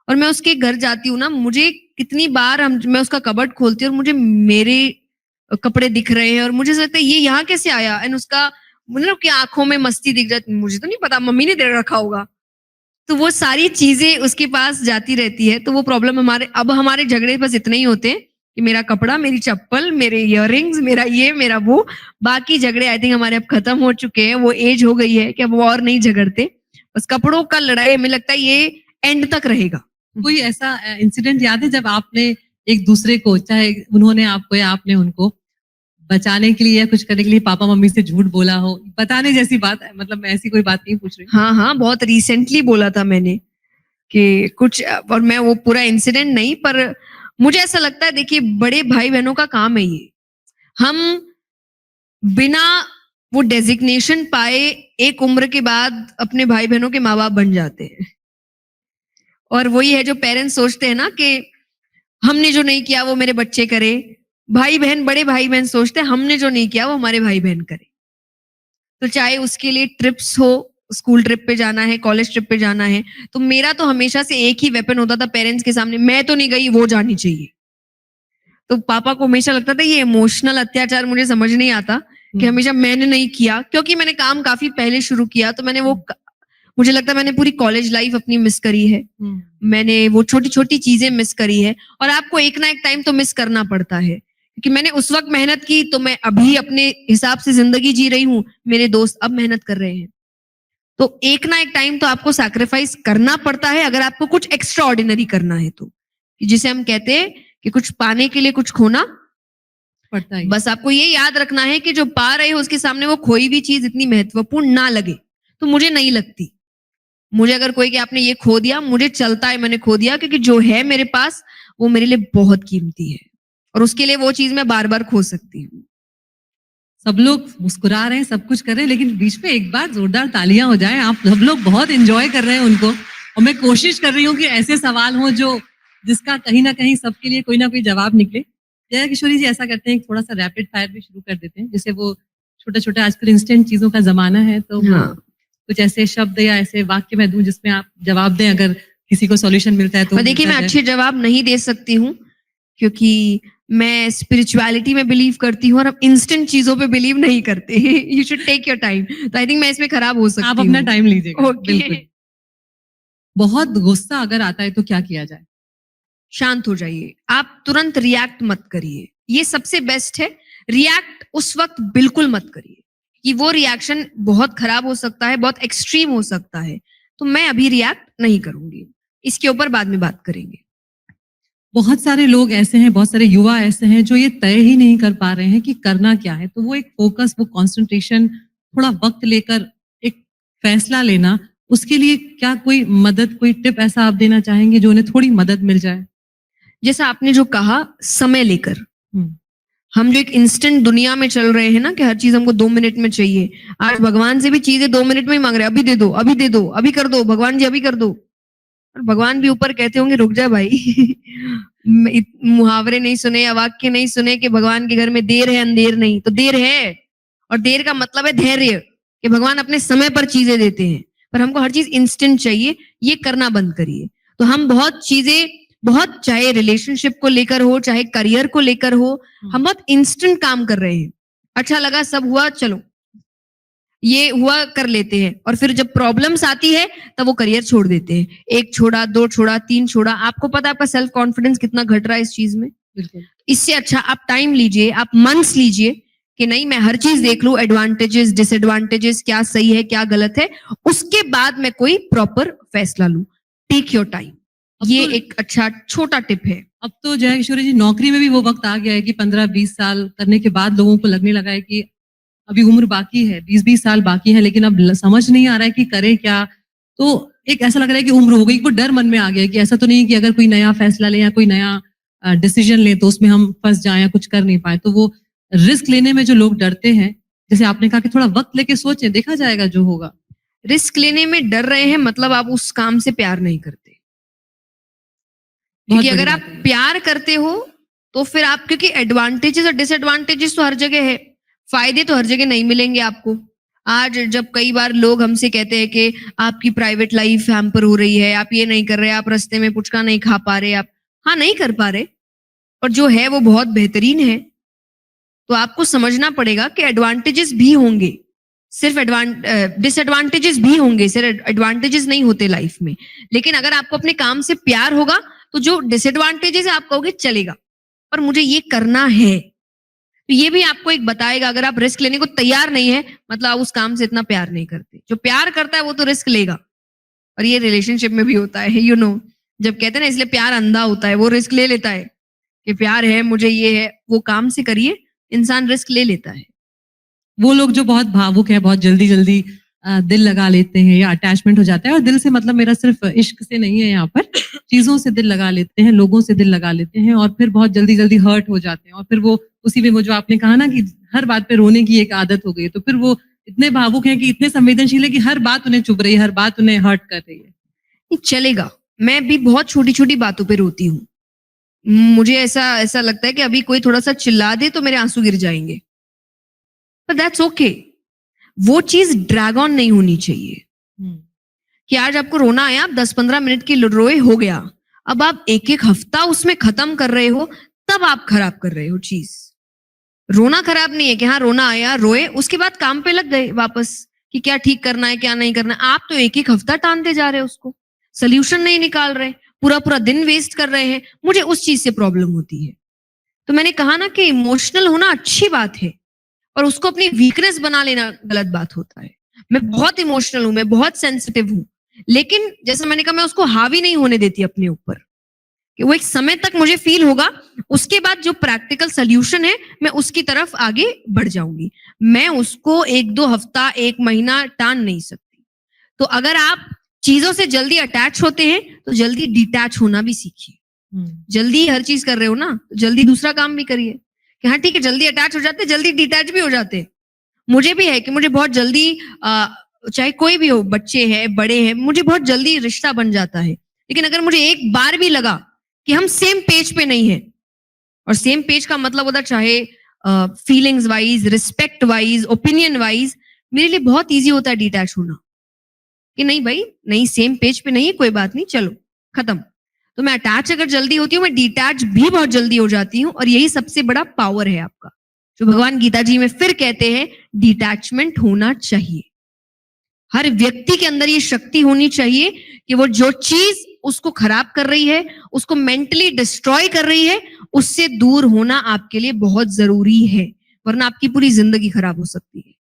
और मैं उसके घर जाती हूँ ना, मुझे कितनी बार मैं उसका कबर्ड खोलती हूँ और मुझे मेरे कपड़े दिख रहे हैं, और मुझे ऐसा लगता है ये यहाँ कैसे आया, एंड उसका मतलब कि आंखों में मस्ती दिख जाती, मुझे तो नहीं पता, मम्मी ने दे रखा होगा। तो वो सारी चीजें उसके पास जाती रहती है। तो वो प्रॉब्लम हमारे झगड़े बस इतने ही होते हैं कि मेरा कपड़ा, मेरी चप्पल, मेरे इयररिंग्स, मेरा ये मेरा वो। बाकी झगड़े आई थिंक हमारे अब खत्म हो चुके हैं, वो एज हो गई है कि अब वो और नहीं झगड़ते। बस कपड़ों का लड़ाई हमें लगता है ये एंड तक रहेगा। कोई ऐसा इंसिडेंट याद है जब आपने एक दूसरे को, चाहे उन्होंने आपको या आपने उनको, बचाने के लिए या कुछ करने के लिए पापा मम्मी से झूठ बोला हो? बताने जैसी बात है, मतलब मैं ऐसी कोई बात नहीं पूछ रही। हाँ हाँ, बहुत रिसेंटली बोला था मैंने कि कुछ, और मैं वो पूरा इंसिडेंट नहीं, पर मुझे ऐसा लगता है देखिए बड़े भाई बहनों का काम है ये। हम बिना वो डेजिग्नेशन पाए एक उम्र के बाद अपने भाई बहनों के माँ बाप बन जाते हैं। और वही है जो पेरेंट्स सोचते हैं ना कि हमने जो नहीं किया वो मेरे बच्चे करे। भाई बहन, बड़े भाई बहन सोचते हैं हमने जो नहीं किया वो हमारे भाई बहन करे। तो चाहे उसके लिए ट्रिप्स हो, स्कूल ट्रिप पे जाना है, कॉलेज ट्रिप पे जाना है, तो मेरा तो हमेशा से एक ही वेपन होता था पेरेंट्स के सामने, मैं तो नहीं गई, वो जानी चाहिए। तो पापा को हमेशा लगता था ये इमोशनल अत्याचार मुझे समझ नहीं आता कि हमेशा मैंने नहीं किया, क्योंकि मैंने काम काफी पहले शुरू किया, तो मैंने वो मुझे लगता है मैंने पूरी कॉलेज लाइफ अपनी मिस करी है। मैंने वो छोटी छोटी चीजें मिस करी है, और आपको एक ना एक टाइम तो मिस करना पड़ता है, क्योंकि मैंने उस वक्त मेहनत की, तो मैं अभी अपने हिसाब से जिंदगी जी रही हूँ, मेरे दोस्त अब मेहनत कर रहे हैं। तो एक ना एक टाइम तो आपको सैक्रिफाइस करना पड़ता है अगर आपको कुछ एक्स्ट्रा ऑर्डिनरी करना है तो, कि जिसे हम कहते हैं कि कुछ पाने के लिए कुछ खोना पड़ता है। बस आपको ये याद रखना है कि जो पा रहे हो उसके सामने वो खोई भी चीज इतनी महत्वपूर्ण ना लगे। तो मुझे नहीं लगती, मुझे अगर कोई कि आपने ये खो दिया, मुझे चलता है मैंने खो दिया, क्योंकि जो है मेरे पास वो मेरे लिए बहुत कीमती है, और उसके लिए वो चीज मैं बार बार खो सकती हूँ। सब लोग मुस्कुरा रहे हैं, सब कुछ कर रहे हैं, लेकिन बीच में एक बार जोरदार तालियां हो जाए। आप सब लोग बहुत एंजॉय कर रहे हैं उनको, और मैं कोशिश कर रही हूँ कि ऐसे सवाल हो जो जिसका कहीं ना कहीं सबके लिए कोई ना कोई जवाब निकले। जया किशोरी जी ऐसा करते हैं, थोड़ा सा रैपिड फायर भी शुरू कर देते हैं, जैसे वो छोटे छोटे, आजकल इंस्टेंट चीजों का जमाना है, तो हाँ। कुछ ऐसे शब्द या ऐसे वाक्य मैं दूं जिसमें आप जवाब दें, अगर किसी को सॉल्यूशन मिलता है तो। और देखिए मैं अच्छे जवाब नहीं दे सकती हूँ, क्योंकि मैं स्पिरिचुअलिटी में बिलीव करती हूँ और हम इंस्टेंट चीजों पे बिलीव नहीं करते। You should take your time. तो आई थिंक मैं इसमें खराब हो सकती हूँ। आप अपना टाइम लीजिएगा। ओके। बिल्कुल। बहुत गुस्सा अगर आता है तो क्या किया जाए? शांत हो जाइए, आप तुरंत रिएक्ट मत करिए, ये सबसे बेस्ट है। रिएक्ट उस वक्त बिल्कुल मत करिए कि वो रिएक्शन बहुत खराब हो सकता है, बहुत एक्सट्रीम हो सकता है। तो मैं अभी रिएक्ट नहीं करूंगी, इसके ऊपर बाद में बात करेंगे। बहुत सारे लोग ऐसे हैं, बहुत सारे युवा ऐसे हैं जो ये तय ही नहीं कर पा रहे हैं कि करना क्या है, तो वो एक फोकस, वो कंसंट्रेशन, थोड़ा वक्त लेकर एक फैसला लेना, उसके लिए क्या कोई मदद, कोई टिप ऐसा आप देना चाहेंगे जो उन्हें थोड़ी मदद मिल जाए? जैसा आपने जो कहा, समय लेकर, हम्म, हम जो एक इंस्टेंट दुनिया में चल रहे हैं ना कि हर चीज हमको 2 मिनट में चाहिए। आज भगवान से भी चीजें 2 मिनट में ही मांग रहे हैं, अभी दे दो, अभी दे दो, अभी कर दो, भगवान जी अभी कर दो। और भगवान भी ऊपर कहते होंगे रुक जा भाई। मुहावरे नहीं सुने या वाक्य नहीं सुने कि भगवान के घर में देर है अंधेर नहीं, तो देर है, और देर का मतलब है धैर्य, कि भगवान अपने समय पर चीजें देते हैं, पर हमको हर चीज इंस्टेंट चाहिए, ये करना बंद करिए। तो हम बहुत चीजें, बहुत, चाहे रिलेशनशिप को लेकर हो, चाहे करियर को लेकर हो, हम बहुत इंस्टेंट काम कर रहे हैं। अच्छा लगा, सब हुआ, चलो ये हुआ, कर लेते हैं, और फिर जब प्रॉब्लम्स आती है तब वो करियर छोड़ देते हैं। 1 छोड़ा, 2 छोड़ा, 3 छोड़ा। आपको पता है आपका सेल्फ कॉन्फिडेंस कितना घट रहा है इस चीज में। बिल्कुल। इससे अच्छा आप टाइम लीजिए, आप मंथ्स लीजिए कि नहीं मैं हर चीज देख लूं, एडवांटेजेस, डिसएडवांटेजेस, क्या सही है क्या गलत है, उसके बाद मैं कोई प्रॉपर फैसला लूं। Take your time. अब ये तो- एक अच्छा छोटा टिप है। अब तो जय किशोरी जी, नौकरी में भी वो वक्त आ गया है कि 15-20 साल करने के बाद लोगों को लगने लगा है कि अभी उम्र बाकी है, 20-20 साल बाकी है, लेकिन अब समझ नहीं आ रहा है कि करे क्या। तो एक ऐसा लग रहा है कि उम्र हो गई, वो डर मन में आ गया है कि ऐसा तो नहीं कि अगर कोई नया फैसला ले या कोई नया डिसीजन ले तो उसमें हम फंस जाएं या कुछ कर नहीं पाए। तो वो रिस्क लेने में जो लोग डरते हैं, जैसे आपने कहा कि थोड़ा वक्त लेके सोचें, देखा जाएगा जो होगा। रिस्क लेने में डर रहे हैं मतलब आप उस काम से प्यार नहीं करते। बहुत क्योंकि बड़ी अगर आप बात है ये। प्यार करते हो तो फिर आप, क्योंकि एडवांटेजेस और डिसएडवांटेजेस तो हर जगह है, फायदे तो हर जगह नहीं मिलेंगे आपको। आज जब कई बार लोग हमसे कहते हैं कि आपकी प्राइवेट लाइफ हैम्पर हो रही है, आप ये नहीं कर रहे, आप रास्ते में पुचका नहीं खा पा रहे, आप हाँ नहीं कर पा रहे, और जो है वो बहुत बेहतरीन है। तो आपको समझना पड़ेगा कि एडवांटेजेस भी होंगे, सिर्फ डिसएडवांटेजेस भी होंगे, सिर्फ एडवांटेजेस नहीं होते लाइफ में। लेकिन अगर आपको अपने काम से प्यार होगा तो जो डिसएडवांटेजेस है आप कहोगे चलेगा, पर मुझे ये करना है। तो ये भी आपको एक बताएगा, अगर आप रिस्क लेने को तैयार नहीं है मतलब आप उस काम से इतना प्यार नहीं करते। जो प्यार करता है वो तो रिस्क लेगा, और ये रिलेशनशिप में भी होता है, यू नो। जब कहते हैं ना इसलिए प्यार अंधा होता है, वो रिस्क ले लेता है कि प्यार है मुझे, ये है वो, काम से करिए, इंसान रिस्क ले लेता है। वो लोग जो बहुत भावुक है, बहुत जल्दी जल्दी दिल लगा लेते हैं या अटैचमेंट हो जाता है, और दिल से मतलब मेरा सिर्फ इश्क से नहीं है यहाँ पर, चीजों से दिल लगा लेते हैं, लोगों से दिल लगा लेते हैं, और फिर बहुत जल्दी जल्दी हर्ट हो जाते हैं, और फिर वो उसी में, वो जो आपने कहा ना कि हर बात पे रोने की एक आदत हो गई है, तो फिर वो इतने भावुक हैं कि इतने संवेदनशील है कि हर बात उन्हें चुभ रही है, हर बात उन्हें हर्ट कर रही है। ये चलेगा, मैं भी बहुत छोटी छोटी बातों पे रोती हूँ। मुझे ऐसा ऐसा लगता है कि अभी कोई थोड़ा सा चिल्ला दे तो मेरे आंसू गिर जाएंगे, पर दैट्स ओके। वो चीज ड्रैग ऑन नहीं होनी चाहिए कि आज आपको रोना आया, आप 10-15 मिनट की रोए, हो गया। अब आप एक एक हफ्ता उसमें खत्म कर रहे हो, तब आप खराब कर रहे हो चीज। रोना खराब नहीं है कि हाँ रोना आया, रोए, उसके बाद काम पे लग गए वापस कि क्या ठीक करना है क्या नहीं करना है। आप तो एक एक हफ्ता टालते जा रहे हो, उसको सोल्यूशन नहीं निकाल रहे, पूरा पूरा दिन वेस्ट कर रहे हैं। मुझे उस चीज से प्रॉब्लम होती है। तो मैंने कहा ना कि इमोशनल होना अच्छी बात है, और उसको अपनी वीकनेस बना लेना गलत बात होता है। मैं बहुत इमोशनल हूं, मैं बहुत सेंसिटिव हूं, लेकिन जैसा मैंने कहा मैं उसको हावी नहीं होने देती अपने ऊपर, कि वो एक समय तक मुझे फील होगा, उसके बाद जो प्रैक्टिकल सोल्यूशन है मैं उसकी तरफ आगे बढ़ जाऊंगी। मैं उसको 1-2 हफ्ता, 1 महीना टान नहीं सकती। तो अगर आप चीजों से जल्दी अटैच होते हैं तो जल्दी डिटैच होना भी सीखिए। जल्दी हर चीज कर रहे हो ना, तो जल्दी दूसरा काम भी करिए कि हाँ ठीक है, जल्दी अटैच हो जाते, जल्दी डिटैच भी हो जाते। मुझे भी है कि मुझे बहुत जल्दी चाहे कोई भी हो, बच्चे हैं बड़े हैं, मुझे बहुत जल्दी रिश्ता बन जाता है। लेकिन अगर मुझे एक बार भी लगा कि हम सेम पेज पे नहीं है, और सेम पेज का मतलब होता चाहे feelings wise, respect wise, opinion wise, मेरे लिए बहुत ईजी होता है डिटैच होना कि नहीं भाई, नहीं सेम पेज पे नहीं है, कोई बात नहीं, चलो खत्म। तो मैं अटैच अगर जल्दी होती हूँ, मैं डिटैच भी बहुत जल्दी हो जाती हूँ, और यही सबसे बड़ा पावर है आपका, जो भगवान गीता जी में फिर कहते हैं डिटैचमेंट होना चाहिए। हर व्यक्ति के अंदर ये शक्ति होनी चाहिए कि वो जो चीज उसको खराब कर रही है, उसको मेंटली डिस्ट्रॉय कर रही है, उससे दूर होना आपके लिए बहुत जरूरी है, वरना आपकी पूरी जिंदगी खराब हो सकती है।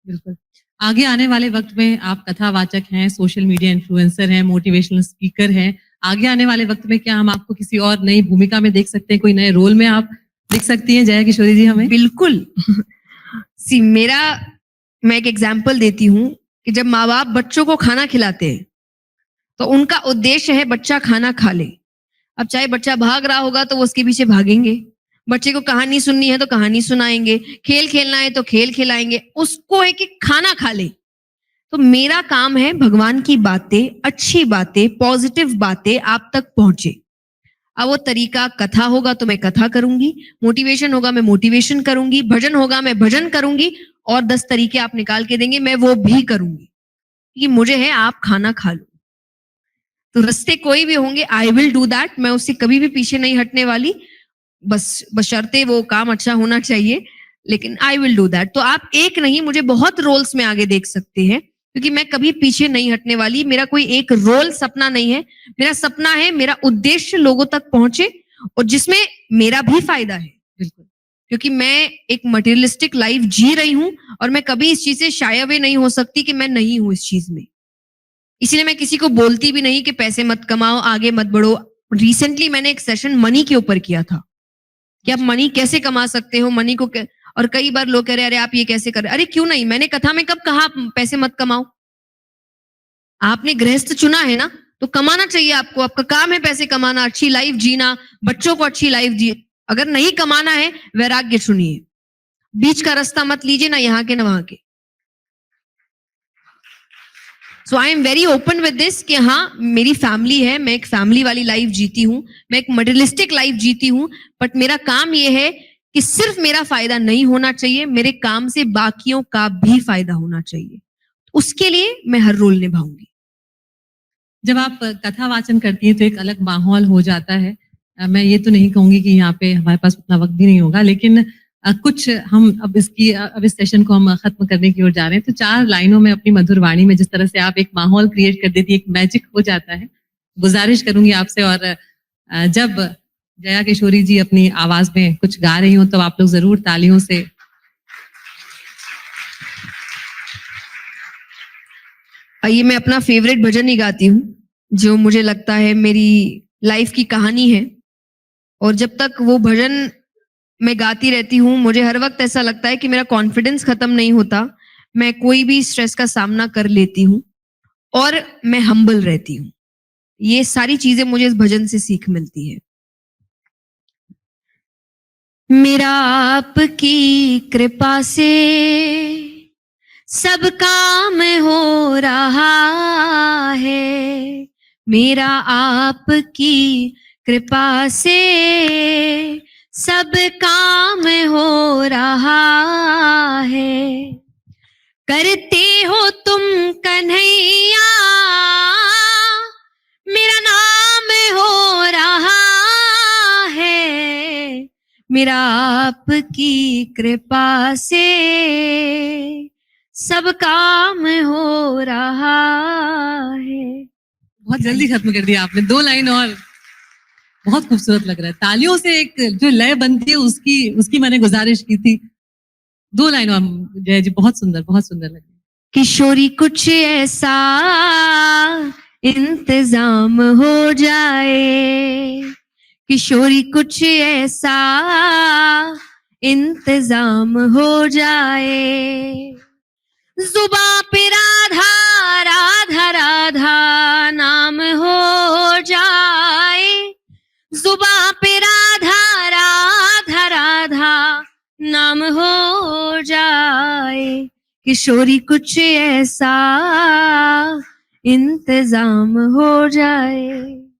बिल्कुल। आगे आने वाले वक्त में आप कथावाचक हैं, सोशल मीडिया इन्फ्लुएंसर हैं, मोटिवेशनल स्पीकर हैं। आगे आने वाले वक्त में क्या हम आपको किसी और नई भूमिका में देख सकते हैं, कोई नए रोल में आप दिख सकती हैं जया किशोरी जी हमें? बिल्कुल। सी मैं एक एग्जाम्पल देती हूँ कि जब माँ बाप बच्चों को खाना खिलाते हैं तो उनका उद्देश्य है बच्चा खाना खा ले। अब चाहे बच्चा भाग रहा होगा तो वो उसके पीछे भागेंगे, बच्चे को कहानी सुननी है तो कहानी सुनाएंगे, खेल खेलना है तो खेल खिलाएंगे, उसको है कि खाना खा ले। तो मेरा काम है भगवान की बातें, अच्छी बातें, पॉजिटिव बातें आप तक पहुंचे। अब वो तरीका कथा होगा तो मैं कथा करूंगी, मोटिवेशन होगा मैं मोटिवेशन करूंगी, भजन होगा मैं भजन करूंगी, और 10 तरीके आप निकाल के देंगे, मैं वो भी करूंगी कि मुझे है आप खाना खा लो। तो रास्ते कोई भी होंगे, आई विल डू दैट। मैं उससे कभी भी पीछे नहीं हटने वाली, बस बशर्ते वो काम अच्छा होना चाहिए, लेकिन आई विल डू दैट। तो आप एक नहीं, मुझे बहुत रोल्स में आगे देख सकते हैं, क्योंकि मैं कभी पीछे नहीं हटने वाली। मेरा कोई एक रोल सपना नहीं है, मेरा सपना है मेरा उद्देश्य लोगों तक पहुंचे और जिसमें मेरा भी फायदा है। बिल्कुल। क्योंकि मैं एक मटेरियलिस्टिक लाइफ जी रही हूं और मैं कभी इस चीज से शाय अवे नहीं हो सकती कि मैं नहीं हूं इस चीज में। इसलिए मैं किसी को बोलती भी नहीं कि पैसे मत कमाओ, आगे मत बढ़ो। रिसेंटली मैंने एक सेशन मनी के ऊपर किया था कि आप मनी कैसे कमा सकते हो, मनी को और कई बार लोग कह रहे अरे आप ये कैसे कर रहे, अरे क्यों नहीं, मैंने कथा में कब कहा पैसे मत कमाओ। आपने गृहस्थ चुना है ना, तो कमाना चाहिए आपको, आपका काम है पैसे कमाना, अच्छी लाइफ जीना, बच्चों को अच्छी लाइफ जी। अगर नहीं कमाना है, वैराग्य चुनिए, बीच का रास्ता मत लीजिए, ना यहाँ के ना वहां के। So I am very open with this कि हाँ मेरी फैमिली है, मैं एक फैमिली वाली लाइफ जीती हूँ, मैं एक मटेरियलिस्टिक लाइफ जीती हूँ, बट मेरा काम ये है कि सिर्फ मेरा फायदा नहीं होना चाहिए, मेरे काम से बाकियों का भी फायदा होना चाहिए। उसके लिए मैं हर रोल निभाऊंगी। जब आप कथा वाचन करती हैं तो एक अलग माहौल हो जाता है। मैं ये तो नहीं कहूंगी कि यहाँ पे हमारे पास उतना वक्त भी नहीं होगा, लेकिन कुछ हम अब इस सेशन को हम खत्म करने की ओर जा रहे हैं। तो 4 लाइनों में अपनी मधुर वाणी में जिस तरह से आप एक माहौल क्रिएट कर देती है, एक मैजिक हो जाता है। गुजारिश करूंगी आपसे, और जब जया किशोरी जी अपनी आवाज में कुछ गा रही हो तो आप लोग जरूर तालियों से। आइए, मैं अपना फेवरेट भजन ही गाती हूँ, जो मुझे लगता है मेरी लाइफ की कहानी है। और जब तक वो भजन मैं गाती रहती हूँ, मुझे हर वक्त ऐसा लगता है कि मेरा कॉन्फिडेंस खत्म नहीं होता, मैं कोई भी स्ट्रेस का सामना कर लेती हूँ और मैं हम्बल रहती हूँ। ये सारी चीजें मुझे इस भजन से सीख मिलती है। मेरा आपकी कृपा से सब काम हो रहा है, मेरा आपकी कृपा से सब काम हो रहा है। करते हो तुम कन्हैया, मेरा नाम हो रहा है, मेरा आपकी कृपा से सब काम हो रहा है। बहुत जल्दी खत्म कर दिया आपने, 2 लाइन और। बहुत खूबसूरत लग रहा है। तालियों से एक जो लय बनती है उसकी मैंने गुजारिश की थी। 2 लाइन और जय जी, बहुत सुंदर लग रही है। किशोरी कुछ ऐसा इंतजाम हो जाए, किशोरी कुछ ऐसा इंतजाम हो जाए, जुबां पे राधा राधा राधा नाम हो जाए, जुबां पे राधा राधा राधा नाम हो जाए, किशोरी कुछ ऐसा इंतजाम हो जाए।